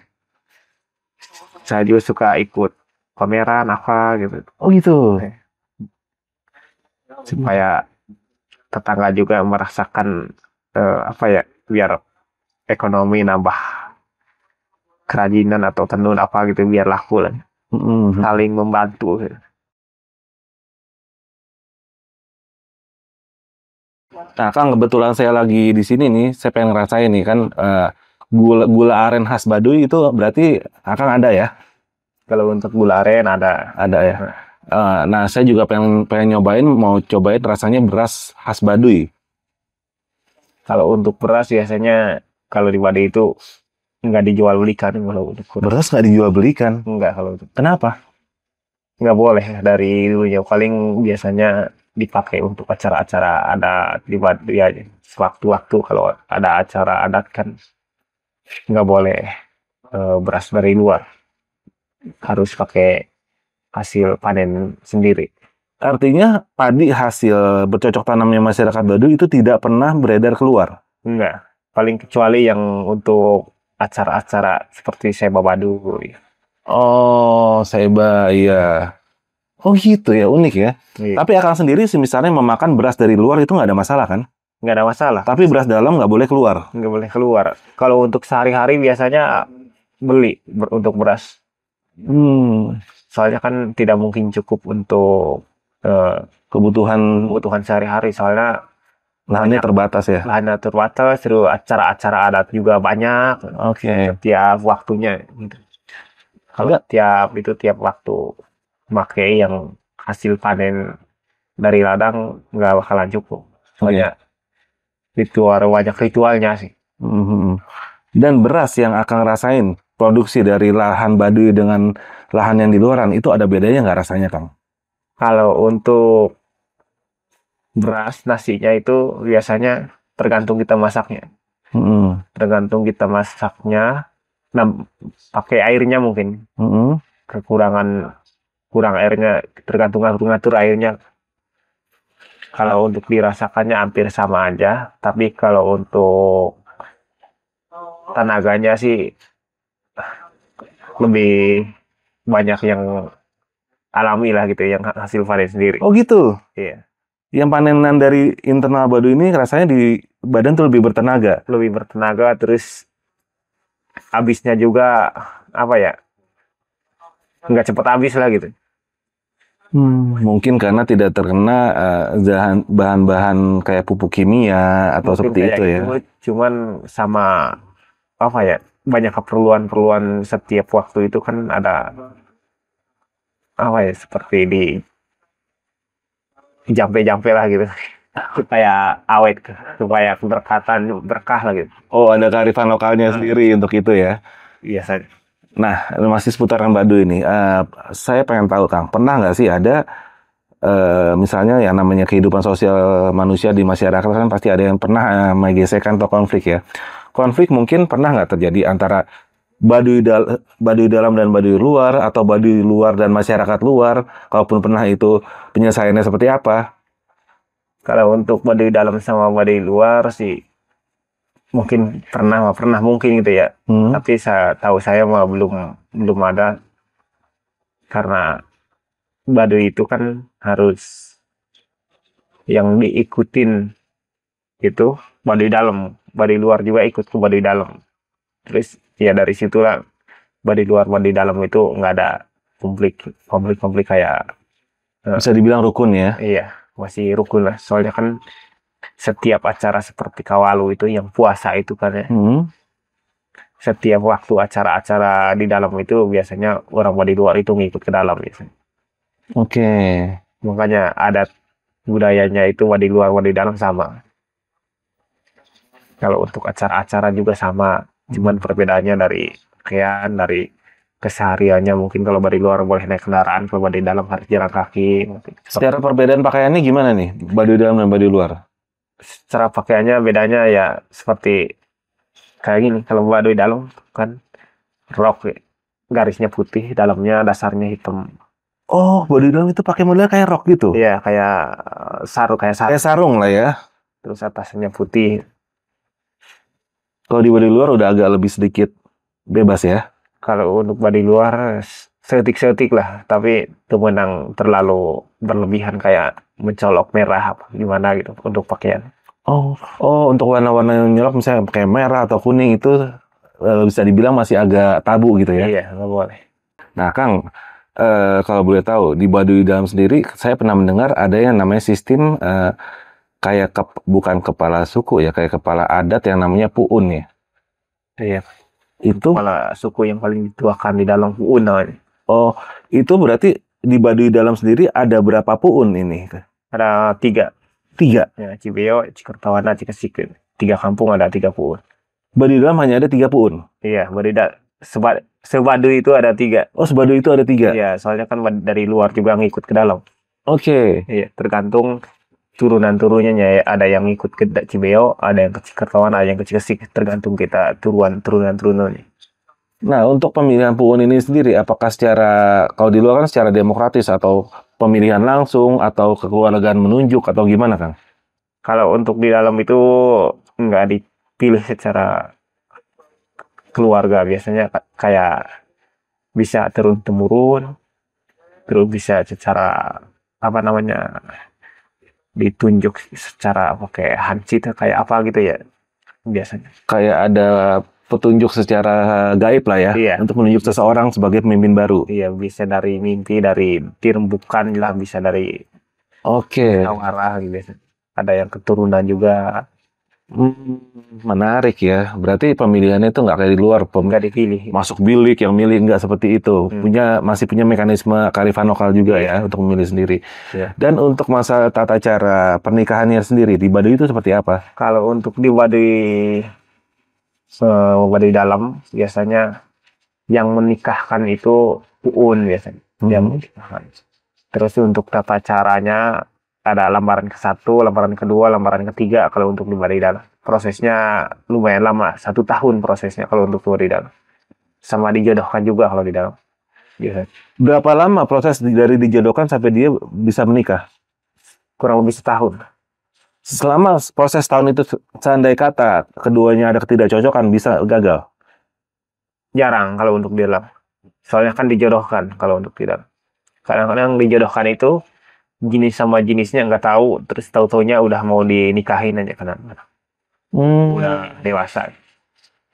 Saya juga suka ikut pameran apa gitu. Oh gitu. Supaya tetangga juga merasakan apa ya biar ekonomi nambah kerajinan atau tenun apa gitu biar laku lah. Saling membantu. Nah, Kang, kebetulan saya lagi di sini nih, saya pengen ngerasain nih kan gula aren khas Baduy itu berarti Akang ada ya? Kalau untuk gula aren ada ya. Nah, saya juga pengen nyobain, mau cobain rasanya beras khas Baduy. Kalau untuk beras biasanya kalau di Baduy itu nggak dijual belikan kalau untuk beras nggak dijual belikan? Nggak kalau itu. Kenapa? Nggak boleh dari dulunya paling biasanya dipakai untuk acara-acara adat di Baduy aja. Sewaktu-waktu kalau ada acara adat kan nggak boleh beras dari luar, harus pakai hasil panen sendiri. Artinya padi hasil bercocok tanamnya masyarakat Baduy itu tidak pernah beredar keluar. Enggak, paling kecuali yang untuk acara-acara seperti Seba Baduy. Oh, Seba, iya. Oh gitu ya, unik ya. Iya, Tapi Akang sendiri misalnya memakan beras dari luar itu nggak ada masalah kan? nggak ada masalah, Tapi beras dalam nggak boleh keluar. nggak boleh keluar. Kalau untuk sehari-hari biasanya beli untuk beras. Hmm, Soalnya kan tidak mungkin cukup untuk kebutuhan kebutuhan sehari-hari. Soalnya lahannya banyak terbatas ya. lahannya terbatas, terus acara-acara adat juga banyak Oke. tiap waktunya gitu. Kalau tiap waktu pakai yang hasil panen dari ladang nggak bakalan cukup. Soalnya banyak ritualnya sih. Mhm. Dan beras yang Akang rasain produksi dari lahan Baduy dengan lahan yang di luaran itu ada bedanya nggak rasanya, Kang? Kalau untuk beras nasinya itu biasanya tergantung kita masaknya. Mhm. Tergantung kita masaknya. Nah, pakai airnya mungkin Mhm. kurang airnya, tergantung ngatur airnya. Kalau untuk dirasakannya hampir sama aja, tapi kalau untuk tenaganya sih lebih banyak yang alami lah gitu, yang hasil panen sendiri. Oh gitu. Iya, Yang panenan dari internal Baduy ini rasanya di badan tuh lebih bertenaga. lebih bertenaga, terus habisnya juga apa ya, nggak cepet habis lah gitu. Mungkin karena tidak terkena bahan-bahan kayak pupuk kimia atau Mungkin seperti kayak itu ya. gitu, cuman sama apa ya, banyak keperluan setiap waktu itu kan ada apa ya, seperti di jampe-jampe lah gitu supaya awet, supaya berkah lah gitu Oh, ada kearifan lokalnya sendiri untuk itu ya. biasanya. Nah, masih seputaran Baduy ini. Saya pengen tahu, Kang, pernah nggak sih ada misalnya yang namanya kehidupan sosial manusia di masyarakat kan pasti ada yang pernah menggesekkan atau konflik ya. Konflik mungkin pernah nggak terjadi antara Baduy dalam dan Baduy luar atau Baduy luar dan masyarakat luar? Kalaupun pernah itu penyelesaiannya seperti apa? Kalau untuk Baduy dalam sama Baduy luar sih mungkin pernah mungkin gitu ya, Hmm. tapi saya mah belum belum ada, karena Baduy itu kan harus yang diikutin itu Baduy dalam, Baduy luar juga ikut ke Baduy dalam. Terus ya dari situlah Baduy luar Baduy dalam itu nggak ada konflik kayak Bisa dibilang rukun ya. iya, masih rukun lah. Soalnya kan setiap acara seperti Kawalu itu yang puasa itu kan ya, Hmm. setiap waktu acara-acara di dalam itu biasanya orang Baduy luar itu ngikut ke dalam biasanya. Oke. Makanya adat budayanya itu Baduy luar Baduy dalam sama. Kalau untuk acara-acara juga sama, cuman perbedaannya dari pakaian, dari kesehariannya. Mungkin kalau Baduy luar boleh naik kendaraan, kalau Baduy dalam harus jalan kaki. Secara perbedaan pakaiannya gimana nih? Baduy dalam dan Baduy luar? Secara pakaiannya bedanya ya seperti kayak gini. Kalau Baduy dalam kan rok garisnya putih, dalamnya dasarnya hitam. Oh, Baduy dalam itu pakai model kayak rok gitu? Iya, kayak kayak sarung. Kayak sarung lah ya. Terus atasnya putih. Kalau di Baduy luar udah agak lebih sedikit bebas ya. Kalau untuk Baduy luar setik-setik lah, tapi temenang terlalu berlebihan kayak mencolok merah apa gimana gitu untuk pakaian. Oh, untuk warna-warna yang nyolok misalnya kayak merah atau kuning itu bisa dibilang masih agak tabu gitu ya. Iya, nggak boleh. Nah, Kang, kalau boleh tahu di Baduy dalam sendiri saya pernah mendengar ada yang namanya sistem kayak bukan kepala suku ya, kayak kepala adat yang namanya puun ya. Iya, Itu kepala suku yang paling dituakan di dalam puun namanya. Oh, itu berarti di Baduy dalam sendiri ada berapa puun ini? Ada 3, 3. ya, Cibeo, Cikertawana, Cikesik. 3 kampung ada 3 puun. Baduy dalam hanya ada 3 puun. Iya, Sebaduy itu ada 3. Oh, sebaduy itu ada 3. Iya, soalnya kan dari luar juga ngikut ke dalam. Oke. Iya, tergantung turunan-turunannya ya. Ada yang ikut ke Cibeo, ada yang ke Cikertawan, ada yang ke Cikesik, tergantung kita turunan-turunannya. Nah, untuk pemilihan PUUN ini sendiri, apakah kalau di luar kan secara demokratis atau pemilihan langsung atau kekeluargaan menunjuk atau gimana, Kang? Kalau untuk di dalam itu nggak dipilih secara keluarga, biasanya kayak bisa turun temurun, terus bisa secara apa namanya ditunjuk secara pakai hanci kayak apa gitu ya biasanya. Kayak ada petunjuk secara gaib lah ya, Iya. untuk menunjuk seseorang sebagai pemimpin baru. Iya, bisa dari mimpi, dari dirembukan lah, bisa dari Oke. tawarah gitu biasanya. Ada yang keturunan juga, Menarik ya. Berarti pemilihannya itu nggak kayak di luar, nggak dipilih. masuk bilik yang milih nggak seperti itu. Masih punya mekanisme kearifan lokal juga ya untuk memilih sendiri. Iya. Dan untuk masa tata cara pernikahannya sendiri di Baduy itu seperti apa? Kalau untuk di Baduy dalam biasanya yang menikahkan itu puun biasanya, yang menikahkan. Terus untuk tata caranya ada lembaran ke-1, lembaran kedua, lembaran ketiga kalau untuk di Baduy dalam. Prosesnya lumayan lama, 1 tahun prosesnya kalau untuk di Baduy dalam. Sama dijodohkan juga kalau di dalam. Biasanya. Berapa lama proses dari dijodohkan sampai dia bisa menikah? Kurang lebih setahun. Selama proses tahun itu, seandai kata keduanya ada ketidakcocokan, bisa gagal. Jarang kalau untuk di dalam. Soalnya kan dijodohkan kalau untuk di dalam. Kadang-kadang dijodohkan itu jenis sama jenisnya nggak tahu, terus tahu-taunya udah mau dinikahin aja kadang-kadang. Udah dewasa.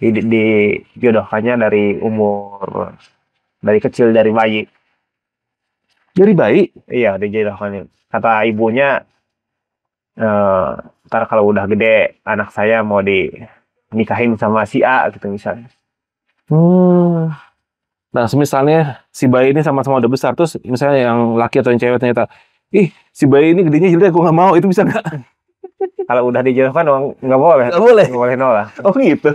Dijodohkannya dari umur, dari kecil, dari bayi. Dari bayi? Iya, dijodohkan. Kata ibunya, ntar kalau udah gede anak saya mau dinikahin sama si A gitu misalnya. Nah, misalnya si bayi ini sama-sama udah besar, terus misalnya yang laki atau yang cewek ternyata, ih si bayi ini gedenya jelek, gue nggak mau, itu bisa nggak? Kalau udah dijodohkan nggak boleh. Nggak boleh. Nggak boleh nolak. Oh gitu.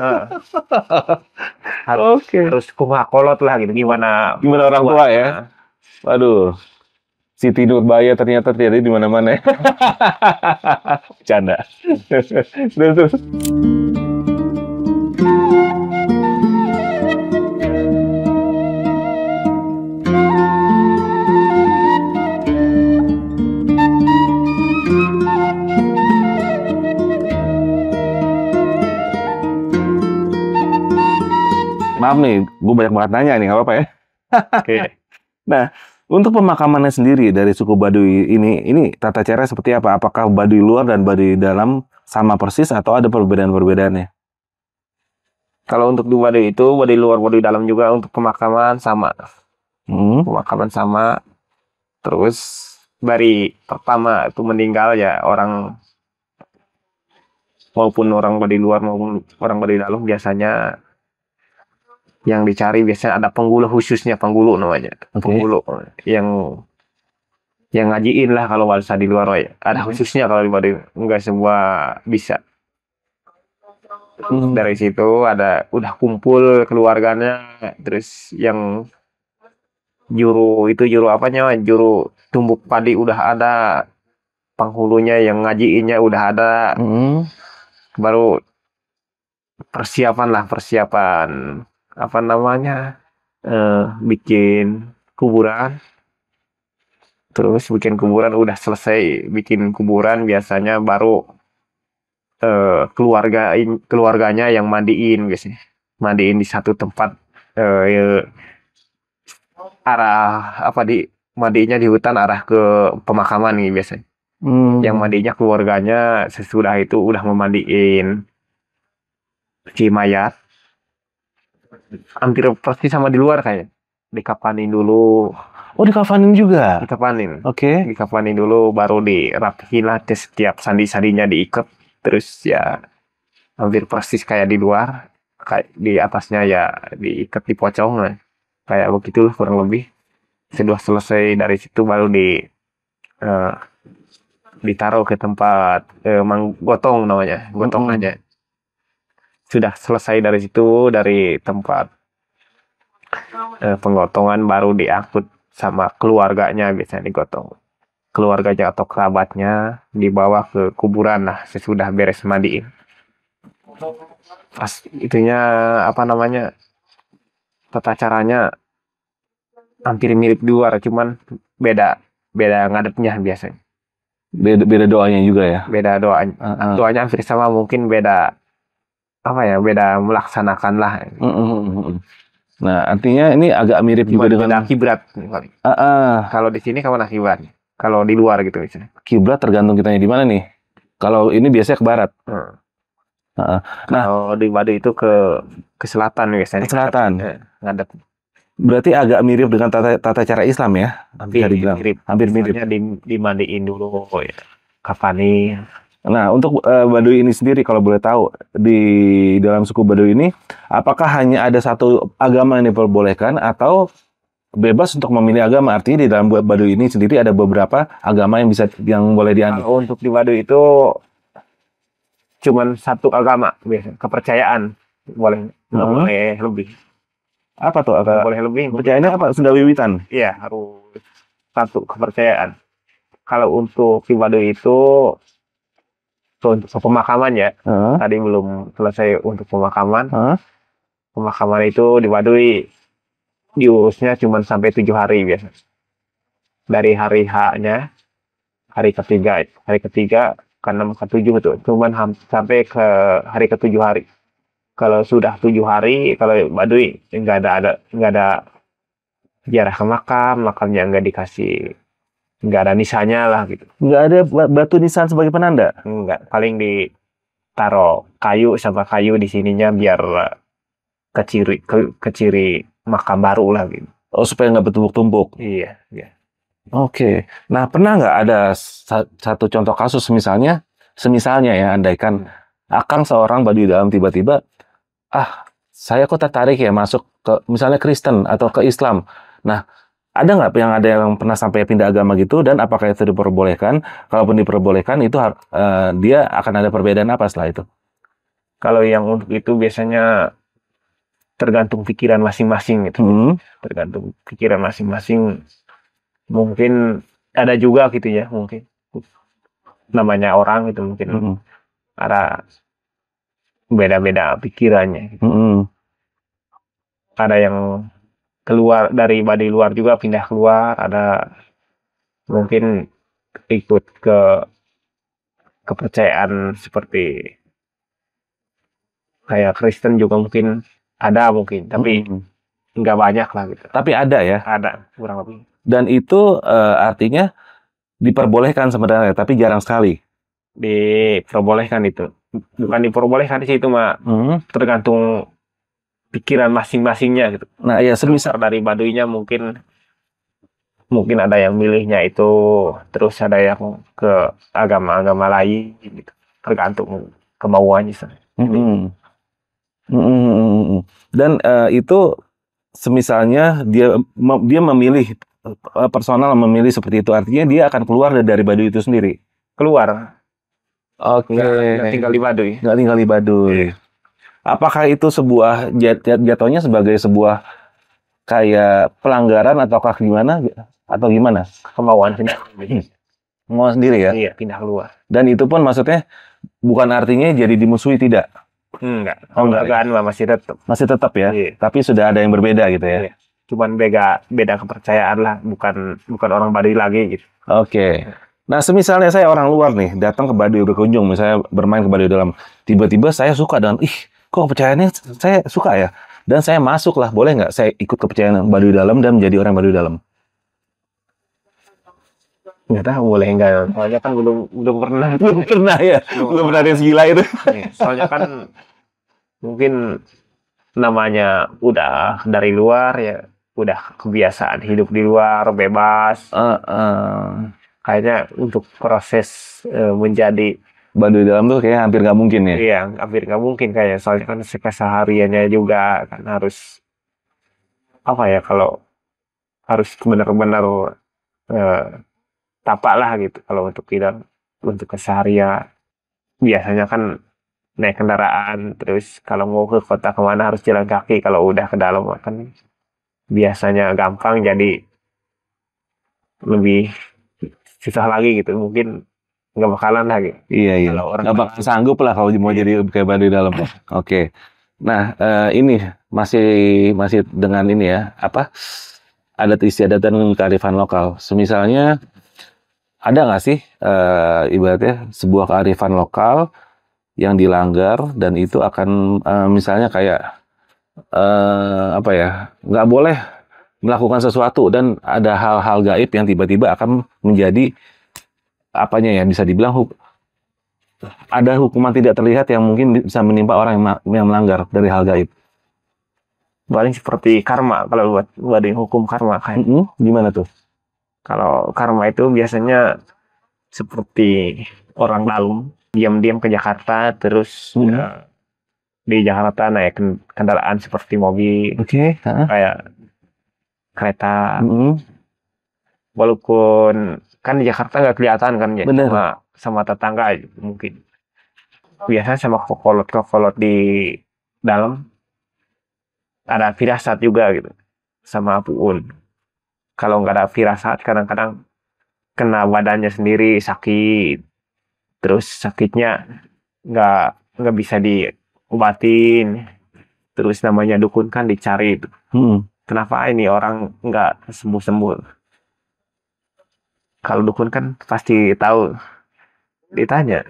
Oke. Harus kolot lah gitu. Gimana orang tua ya? Waduh. Siti Nurbaya ternyata terjadi di mana-mana. Bercanda. Terus. Maaf nih, gue banyak banget nanya nih, nggak apa-apa ya? Oke. Nah, untuk pemakamannya sendiri dari suku Baduy ini tata cara seperti apa? Apakah Baduy luar dan Baduy dalam sama persis atau ada perbedaan-perbedaannya? Kalau untuk di Baduy itu, Baduy luar, Baduy dalam juga untuk pemakaman sama. Pemakaman sama. Terus dari pertama itu meninggal ya orang, maupun orang Baduy luar maupun orang Baduy dalam, biasanya yang dicari biasanya ada penggulu khususnya, penggulu namanya. Penggulu yang ngajiin lah kalau bahasa di luar ya. Ada khususnya kalau di Baduy, enggak semua bisa. Dari situ udah kumpul keluarganya, terus yang juru apanya, juru tumbuk padi udah ada, penghulunya yang ngajiinnya udah ada. Baru persiapan apa namanya, bikin kuburan. Terus bikin kuburan, udah selesai bikin kuburan biasanya baru keluarganya yang mandiin biasanya. Mandiin di satu tempat, mandinya di hutan arah ke pemakaman nih biasanya. Yang mandinya keluarganya sesudah itu udah memandiin si mayat. Hampir persis sama di luar kayak. Dikapanin dulu. Oh, dikafanin juga? Dikapanin. Oke. Dikapanin dulu, baru dirapihin lah, setiap sandi-sandinya diikat. Terus ya hampir persis kayak di luar. Kayak di atasnya ya diikat, dipocong lah. Kayak begitu kurang lebih. Sudah selesai dari situ baru ditaruh ke tempat gotong namanya, gotong aja. Sudah selesai dari situ, dari tempat penggotongan baru diangkut sama keluarganya, biasanya digotong keluarganya atau kerabatnya dibawa ke kuburan lah sesudah beres mandiin. Pas itunya apa namanya, tata caranya hampir mirip di luar, cuman beda beda ngadepnya biasanya. Beda doanya juga ya. Beda doanya. Heeh. Doanya hampir sama, mungkin beda apa ya, beda melaksanakan lah. Nah, artinya ini agak mirip juga Cuma dengan beda kiblat. Kalau di sini kapan kiblat? Kalau di luar gitu misalnya. kiblat tergantung kitanya di mana nih. Kalau ini biasanya ke barat. Nah, Kalau di Baduy itu ke selatan biasanya. Ke selatan. Ngadep. Berarti agak mirip dengan tata cara Islam ya. Hampir Bisa dibilang. mirip. Hampir mirip. Misalnya dimandiin dulu, ya. Kafani. Nah, untuk Baduy ini sendiri kalau boleh tahu, di dalam suku Baduy ini apakah hanya ada satu agama yang diperbolehkan atau bebas untuk memilih agama? Artinya di dalam Baduy ini sendiri ada beberapa agama yang boleh dianut. Kalau untuk di Baduy itu cuman satu agama biasa, kepercayaan boleh, nggak boleh lebih. Apa tuh? Boleh lebih. Kepercayaannya apa? Sunda Wiwitan. Iya, harus satu kepercayaan. Kalau untuk di Baduy itu untuk pemakaman ya, tadi belum selesai untuk pemakaman. Pemakaman itu di Baduy diurusnya cuma sampai 7 hari biasa. Dari hari H-nya, hari ketiga, ke-6 ke-7 itu, cuman sampai ke hari ke-7 hari. Kalau sudah 7 hari, kalau Baduy nggak ada ziarah ke makamnya nggak dikasih, nggak ada nisanya lah gitu. Nggak ada batu nisan sebagai penanda? Nggak, paling ditaruh kayu sama kayu di sininya biar keciri makam baru lah gitu. Oh, supaya nggak bertumpuk-tumpuk. Iya. Oke. Nah, pernah nggak ada satu contoh kasus semisalnya ya, andaikan Akang seorang Baduy dalam tiba-tiba, saya kok tertarik ya masuk ke misalnya Kristen atau ke Islam. Nah, ada yang pernah sampai pindah agama gitu, dan apakah itu diperbolehkan? Kalaupun diperbolehkan, itu dia akan ada perbedaan apa setelah itu? Kalau yang untuk itu biasanya tergantung pikiran masing-masing gitu. Tergantung pikiran masing-masing. Mungkin ada juga gitu ya, mungkin namanya orang itu mungkin ada beda-beda pikirannya gitu. Ada yang keluar dari Baduy luar juga pindah keluar, ada mungkin ikut ke kepercayaan seperti kayak Kristen juga mungkin ada, tapi nggak banyak lah gitu. Tapi ada ya? Ada, kurang lebih. Dan itu artinya diperbolehkan sebenarnya, tapi jarang sekali. Diperbolehkan itu. Bukan diperbolehkan sih, itu mah tergantung pikiran masing-masingnya gitu. Nah, ya semisal dari Baduynya mungkin ada yang milihnya itu, terus ada yang ke agama-agama lain gitu. Tergantung kemauannya. Dan itu semisalnya dia memilih personal memilih seperti itu, artinya dia akan keluar dari Baduy itu sendiri. Keluar. Oke. Nggak tinggal di Baduy. Nggak tinggal di Baduy. Apakah itu sebuah jatuhnya sebagai sebuah kayak pelanggaran ataukah gimana? Atau gimana? Kemauan sendiri. Mau sendiri ya? Iya, pindah keluar. Dan itu pun maksudnya bukan artinya jadi dimusuhi, tidak? Enggak. Penghargaan masih tetap. Masih tetap ya? Iya. Tapi sudah ada yang berbeda gitu ya? Iya. Cuman beda kepercayaan lah, bukan orang Baduy lagi gitu. Oke. Nah, semisalnya saya orang luar nih, datang ke Baduy berkunjung, misalnya bermain ke Baduy dalam, tiba-tiba saya suka dengan, kok kepercayaannya saya suka ya? Dan saya masuk lah, boleh nggak saya ikut kepercayaan Baduy dalam dan menjadi orang Baduy dalam? Nggak tahu boleh nggak, soalnya kan belum pernah. Belum pernah ya? Belum pernah ada yang segila itu. Soalnya kan mungkin namanya udah dari luar ya, udah kebiasaan hidup di luar, bebas. Kayaknya untuk proses menjadi Baduy dalam tuh kayak hampir nggak mungkin ya? Iya, hampir nggak mungkin kayaknya. Soalnya kan kesehariannya juga kan harus apa ya, kalau harus benar-benar tapak lah gitu. Kalau untuk keseharian biasanya kan naik kendaraan, terus kalau mau ke kota kemana harus jalan kaki. Kalau udah ke dalam kan biasanya gampang, jadi lebih susah lagi gitu, mungkin nggak bakalan lagi Iya. kalau orang Nggak bakal sanggup lah kalau mau Iya. jadi kayak baduy dalam. Oke. Nah, ini masih masih dengan ini ya, apa? Adat istiadat dan kearifan lokal. Semisalnya ada nggak sih ibaratnya sebuah kearifan lokal yang dilanggar dan itu akan misalnya kayak apa ya, nggak boleh melakukan sesuatu dan ada hal-hal gaib yang tiba-tiba akan menjadi apanya ya, bisa dibilang ada hukuman tidak terlihat yang mungkin bisa menimpa orang yang melanggar dari hal gaib. paling seperti karma kalau buat yang hukum karma kayak. Gimana tuh? Kalau karma itu biasanya seperti orang dalam diam-diam ke Jakarta terus di Jakarta naik kendaraan seperti mobil Oke. kayak kereta, walaupun kan di Jakarta nggak kelihatan kan ya, Bener. sama tetangga mungkin biasanya sama kokolot di dalam ada firasat juga gitu sama puun. Kalau nggak ada firasat kadang-kadang kena badannya sendiri sakit, terus sakitnya nggak bisa diobatin, terus namanya dukun kan dicari kenapa ini orang nggak sembuh-sembuh. Kalau dukun kan pasti tahu, ditanya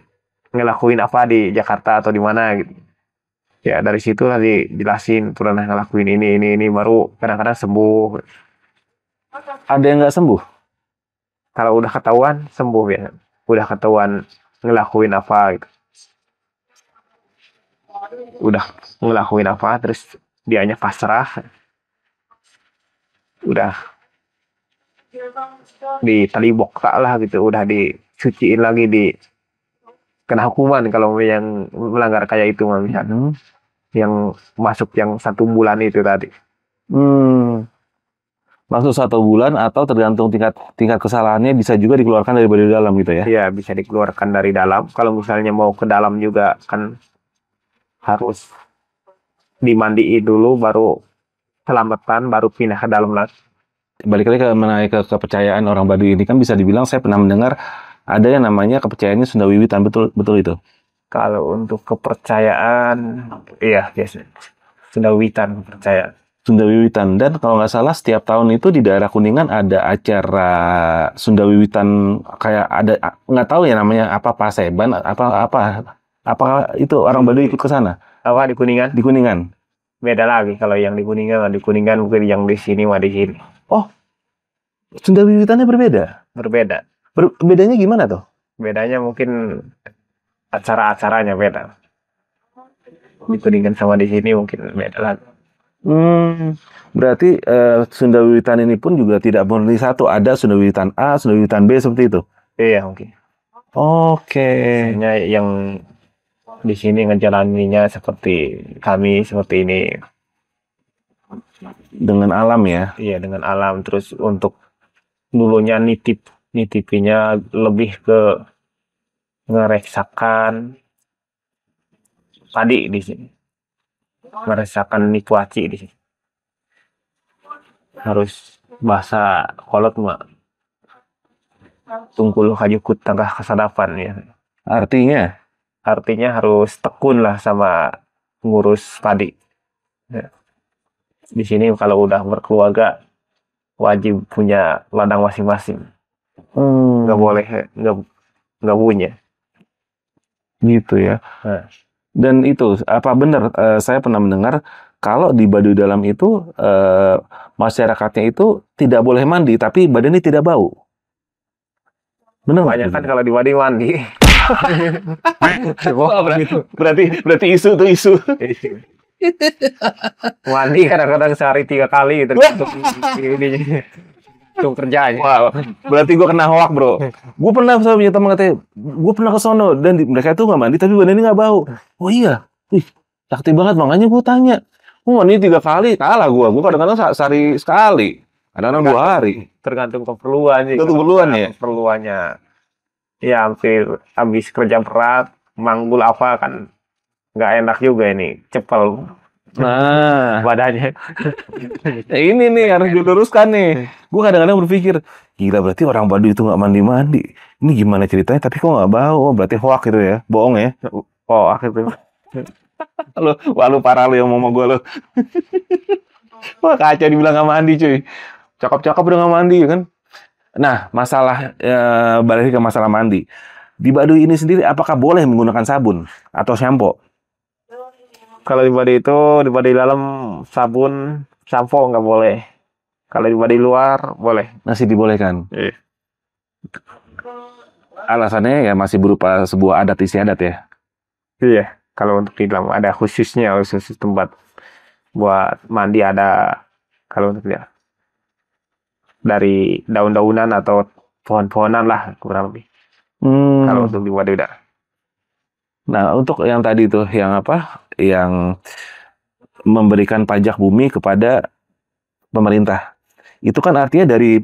ngelakuin apa di Jakarta atau di mana gitu. Ya dari situ nanti jelasin pernah ngelakuin ini baru kadang-kadang sembuh. Ada yang nggak sembuh? Kalau udah ketahuan sembuh ya, udah ketahuan ngelakuin apa gitu, udah ngelakuin apa terus dianya pasrah, udah ditalibok tak lah gitu, udah disuciin lagi, di kena hukuman kalau yang melanggar kayak itu misalnya yang masuk yang 1 bulan itu tadi. Masuk 1 bulan atau tergantung tingkat kesalahannya bisa juga dikeluarkan dari baduy dalam gitu ya? Iya bisa dikeluarkan dari dalam. Kalau misalnya mau ke dalam juga kan harus dimandiin dulu baru selamatan baru pindah ke dalam lagi. Balik lagi mengenai kepercayaan orang Baduy ini kan bisa dibilang saya pernah mendengar ada yang namanya kepercayaannya Sunda Wiwitan, betul itu? Kalau untuk kepercayaan, iya biasa Sunda Wiwitan percaya. Sunda Wiwitan, dan kalau nggak salah setiap tahun itu di daerah Kuningan ada acara Sunda Wiwitan, kayak ada nggak tahu ya namanya apa, Paseban apa itu orang Baduy ikut ke sana Apa di Kuningan? di Kuningan? Beda lagi kalau yang di Kuningan mungkin yang di sini mah di sini. Oh, Sunda Wiwitannya berbeda. Berbeda. Bedanya gimana tuh? Bedanya mungkin acara-acaranya beda. Di Kuningan sama di sini mungkin beda lagi. Berarti Sunda Wiwitan ini pun juga tidak murni satu, ada Sunda Wiwitan A, Sunda Wiwitan B seperti itu. Iya mungkin. Oke. Biasanya yang di sini ngejalaninya seperti kami seperti ini. Dengan alam ya. Iya dengan alam, terus untuk dulunya nitipinya lebih ke ngereksakan padi di sini, mereksakan nituaci di sini. Harus bahasa kolot mah tungkul hajukut tangkah kesadapan ya. Artinya harus tekun lah sama ngurus padi. Ya. Di sini kalau udah berkeluarga wajib punya ladang masing-masing. Nggak boleh nggak punya. Gitu ya. Dan itu apa benar? Saya pernah mendengar kalau di Baduy Dalam itu masyarakatnya itu tidak boleh mandi, tapi badannya tidak bau. Benar nggak? Banyak kan kalau di Baduy mandi. Wah, berarti isu tuh isu. Mandi kadang-kadang sehari 3 kali gitu. Untuk kerjanya. Wah, berarti gue kena hoak bro. Gue pernah punya teman katanya, gue pernah ke sono dan mereka tuh nggak mandi tapi badannya nggak bau. Oh iya, sakti banget, makanya gue tanya. Gue mandi 3 kali, kalah gue. Gue kadang-kadang sehari sekali, kadang-kadang 2 hari. Tergantung keperluan sih. Keperluan ya. Keperluannya. Ya hampir habis kerja berat, manggul apa kan nggak enak juga ini, cepel. Nah, badannya. ini nih harus diluruskan nih. Gue kadang-kadang berpikir, gila berarti orang Baduy itu nggak mandi-mandi. Ini gimana ceritanya? Tapi kok nggak bau? Oh, berarti hoak gitu ya, bohong ya. Oh, akhirnya Wah lu parah lu yang mau gue lu. Wah kacau dibilang nggak mandi cuy. Cakep-cakep udah nggak mandi kan. Nah masalah balik ke masalah mandi. Di Baduy ini sendiri apakah boleh menggunakan sabun atau shampoo? kalau di body dalam sabun, sampo nggak boleh. Kalau di body luar boleh. Masih dibolehkan. Iya. Alasannya ya masih berupa sebuah adat istiadat ya. Iya. Kalau untuk di dalam ada khususnya, khusus tempat buat mandi ada. Kalau untuk dia dari daun-daunan atau pohon-pohonan lah kurang lebih. Kalau untuk di body udah. Nah untuk yang tadi tuh yang apa? Yang memberikan pajak bumi kepada pemerintah. Itu kan artinya dari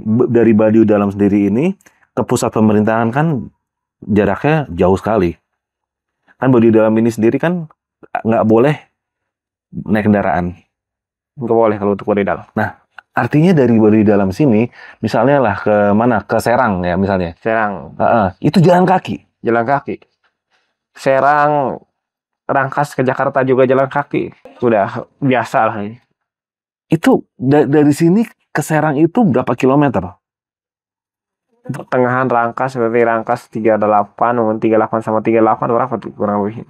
Baduy dalam sendiri ini ke pusat pemerintahan kan jaraknya jauh sekali. Kan Baduy dalam ini sendiri kan nggak boleh naik kendaraan. Nggak boleh kalau untuk body dalam. Artinya dari Baduy dalam sini, misalnya lah ke mana? Ke Serang ya misalnya. Serang Itu jalan kaki. jalan kaki. Serang Rangkas ke Jakarta juga jalan kaki. Udah biasa lah ini. Itu dari sini ke Serang itu berapa kilometer? Pertengahan Rangkas berarti Rangkas 38, nomor 38 sama 38 berapa tuh kurang lebih?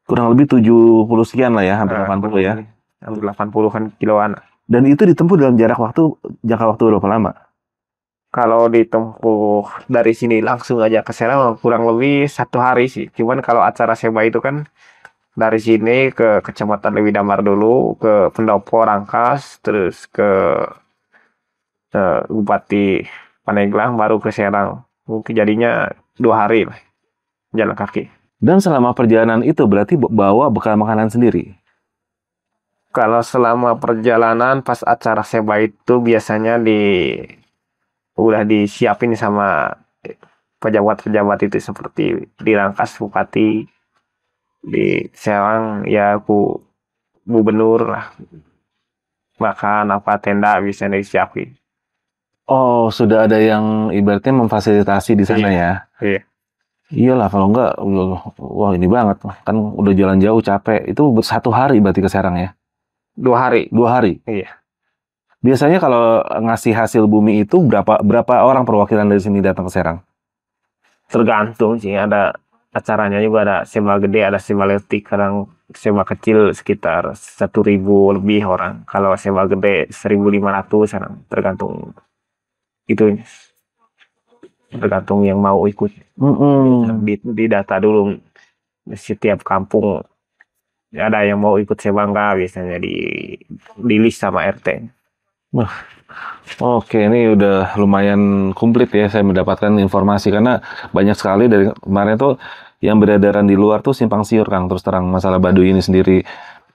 Kurang lebih 70 sekian lah ya, hampir Nah, 80 ya. hampir 80-an kiloan. Dan itu ditempuh dalam jangka waktu berapa lama? Kalau ditempuh dari sini langsung aja ke Serang kurang lebih 1 hari sih. Cuman kalau acara Seba itu kan dari sini ke Kecamatan Lewi Damar dulu, ke Pendopo Rangkas, terus ke Bupati Pandeglang, baru ke Serang. Mungkin jadinya 2 hari lah jalan kaki. Dan selama perjalanan itu berarti bawa bekal makanan sendiri. Kalau selama perjalanan pas acara Seba itu biasanya udah disiapin sama pejabat-pejabat itu seperti di Rangkas Bupati, di Serang ya gubernur lah, makan apa tenda bisa disiapin. Oh, sudah ada yang ibaratnya memfasilitasi di sana ya. Iya. Iyalah kalau enggak, wah ini banget. Kan udah jalan jauh capek. Itu 1 hari berarti ke Serang ya. 2 hari. 2 hari. Iya. Biasanya kalau ngasih hasil bumi itu berapa orang perwakilan dari sini datang ke Serang? Tergantung sih, ada acaranya juga, ada Seba gede, ada Seba letik, kadang Seba kecil sekitar 1.000 lebih orang. Kalau Seba gede 1.500, kadang tergantung itu, tergantung yang mau ikut. Di data dulu setiap kampung ada yang mau ikut Seba enggak, biasanya di list sama RT. Oke, ini udah lumayan komplit ya saya mendapatkan informasi karena banyak sekali dari kemarin tuh yang beredaran di luar tuh simpang siur Kang, terus terang masalah Baduy ini sendiri.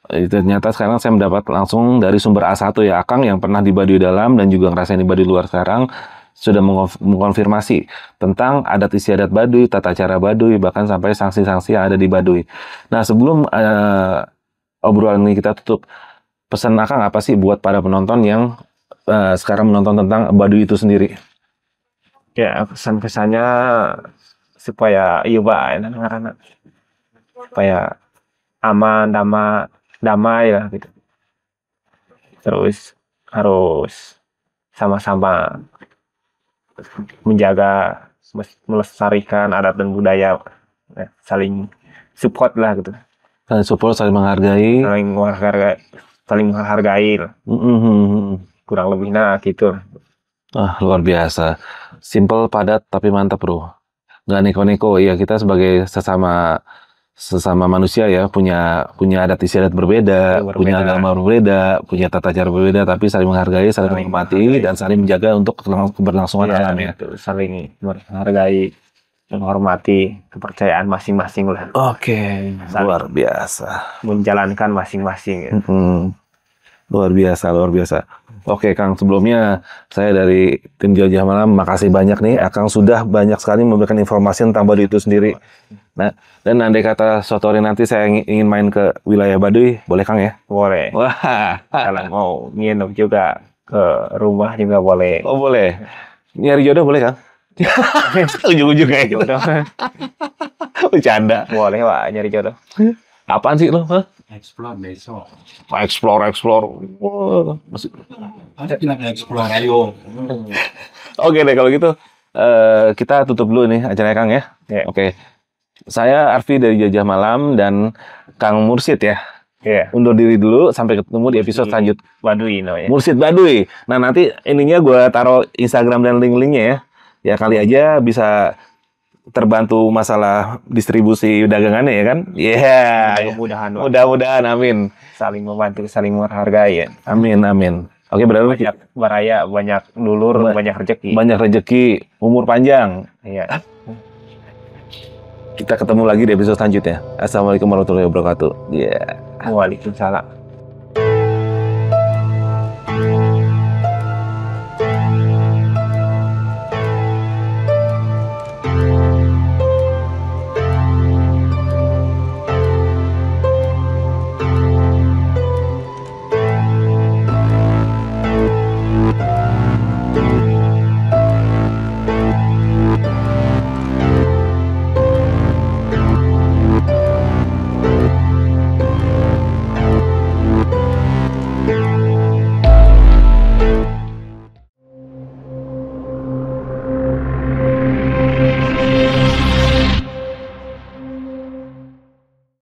Ternyata sekarang saya mendapat langsung dari sumber A1 ya, Akang yang pernah di Baduy dalam dan juga ngerasain di Baduy luar sekarang sudah mengkonfirmasi tentang adat istiadat Baduy, tata cara Baduy, bahkan sampai sanksi-sanksi yang ada di Baduy. Nah, sebelum obrolan ini kita tutup, pesan Akang apa sih buat para penonton yang sekarang menonton tentang Baduy itu sendiri? Ya, kesan-kesannya supaya iba anak-anak supaya aman, damai lah gitu. Terus harus sama-sama menjaga, melestarikan adat dan budaya, saling support lah gitu, Saling support, saling menghargai. saling menghargai lah. Kurang lebihnya gitu. Luar biasa. Simple, padat, tapi mantap bro. Nggak neko-neko. Ya kita sebagai sesama manusia ya punya adat istiadat berbeda, punya agama berbeda, punya tata cara berbeda, tapi saling menghargai, saling menghormati, dan saling menjaga untuk keberlangsungan alam ya. Saling menghargai, menghormati kepercayaan masing-masing lah. Oke, luar biasa. Menjalankan masing-masing. Ya. Luar biasa, luar biasa. Oke, Kang, sebelumnya saya dari tim Jelajah Malam makasih banyak nih. Akang sudah banyak sekali memberikan informasi tentang Baduy itu sendiri. Nah, dan andai kata suatu hari nanti saya ingin main ke wilayah Baduy, boleh Kang ya? Boleh. Wah, Kalau mau nginep juga ke rumah juga boleh. oh boleh. Nyari jodoh boleh Kang? Ujung-ujung kayak gitu. Jodoh. Bercanda. Boleh Pak nyari jodoh. Apaan sih lo? Hah? Explore besok. Explore. Wah, Ada bilang explore ayo. Oke deh kalau gitu kita tutup dulu nih acaranya Kang ya. Ya. Oke. Saya Arfi dari Jelajah Malam dan Kang Mursid ya. Iya. Undur diri dulu sampai ketemu di episode selanjutnya. Baduy namanya. Mursid Baduy. Nah nanti ininya gue taruh Instagram dan link-linknya ya. Ya kali aja bisa terbantu masalah distribusi dagangannya ya kan. Iya. Mudah-mudahan Pak. Mudah-mudahan amin. Saling membantu, saling menghargai ya. Amin. Oke berarti Banyak baraya, banyak dulur, banyak rezeki. banyak rezeki, umur panjang. Iya. Kita ketemu lagi di episode selanjutnya. Assalamualaikum warahmatullahi wabarakatuh. Iya. Waalaikumsalam.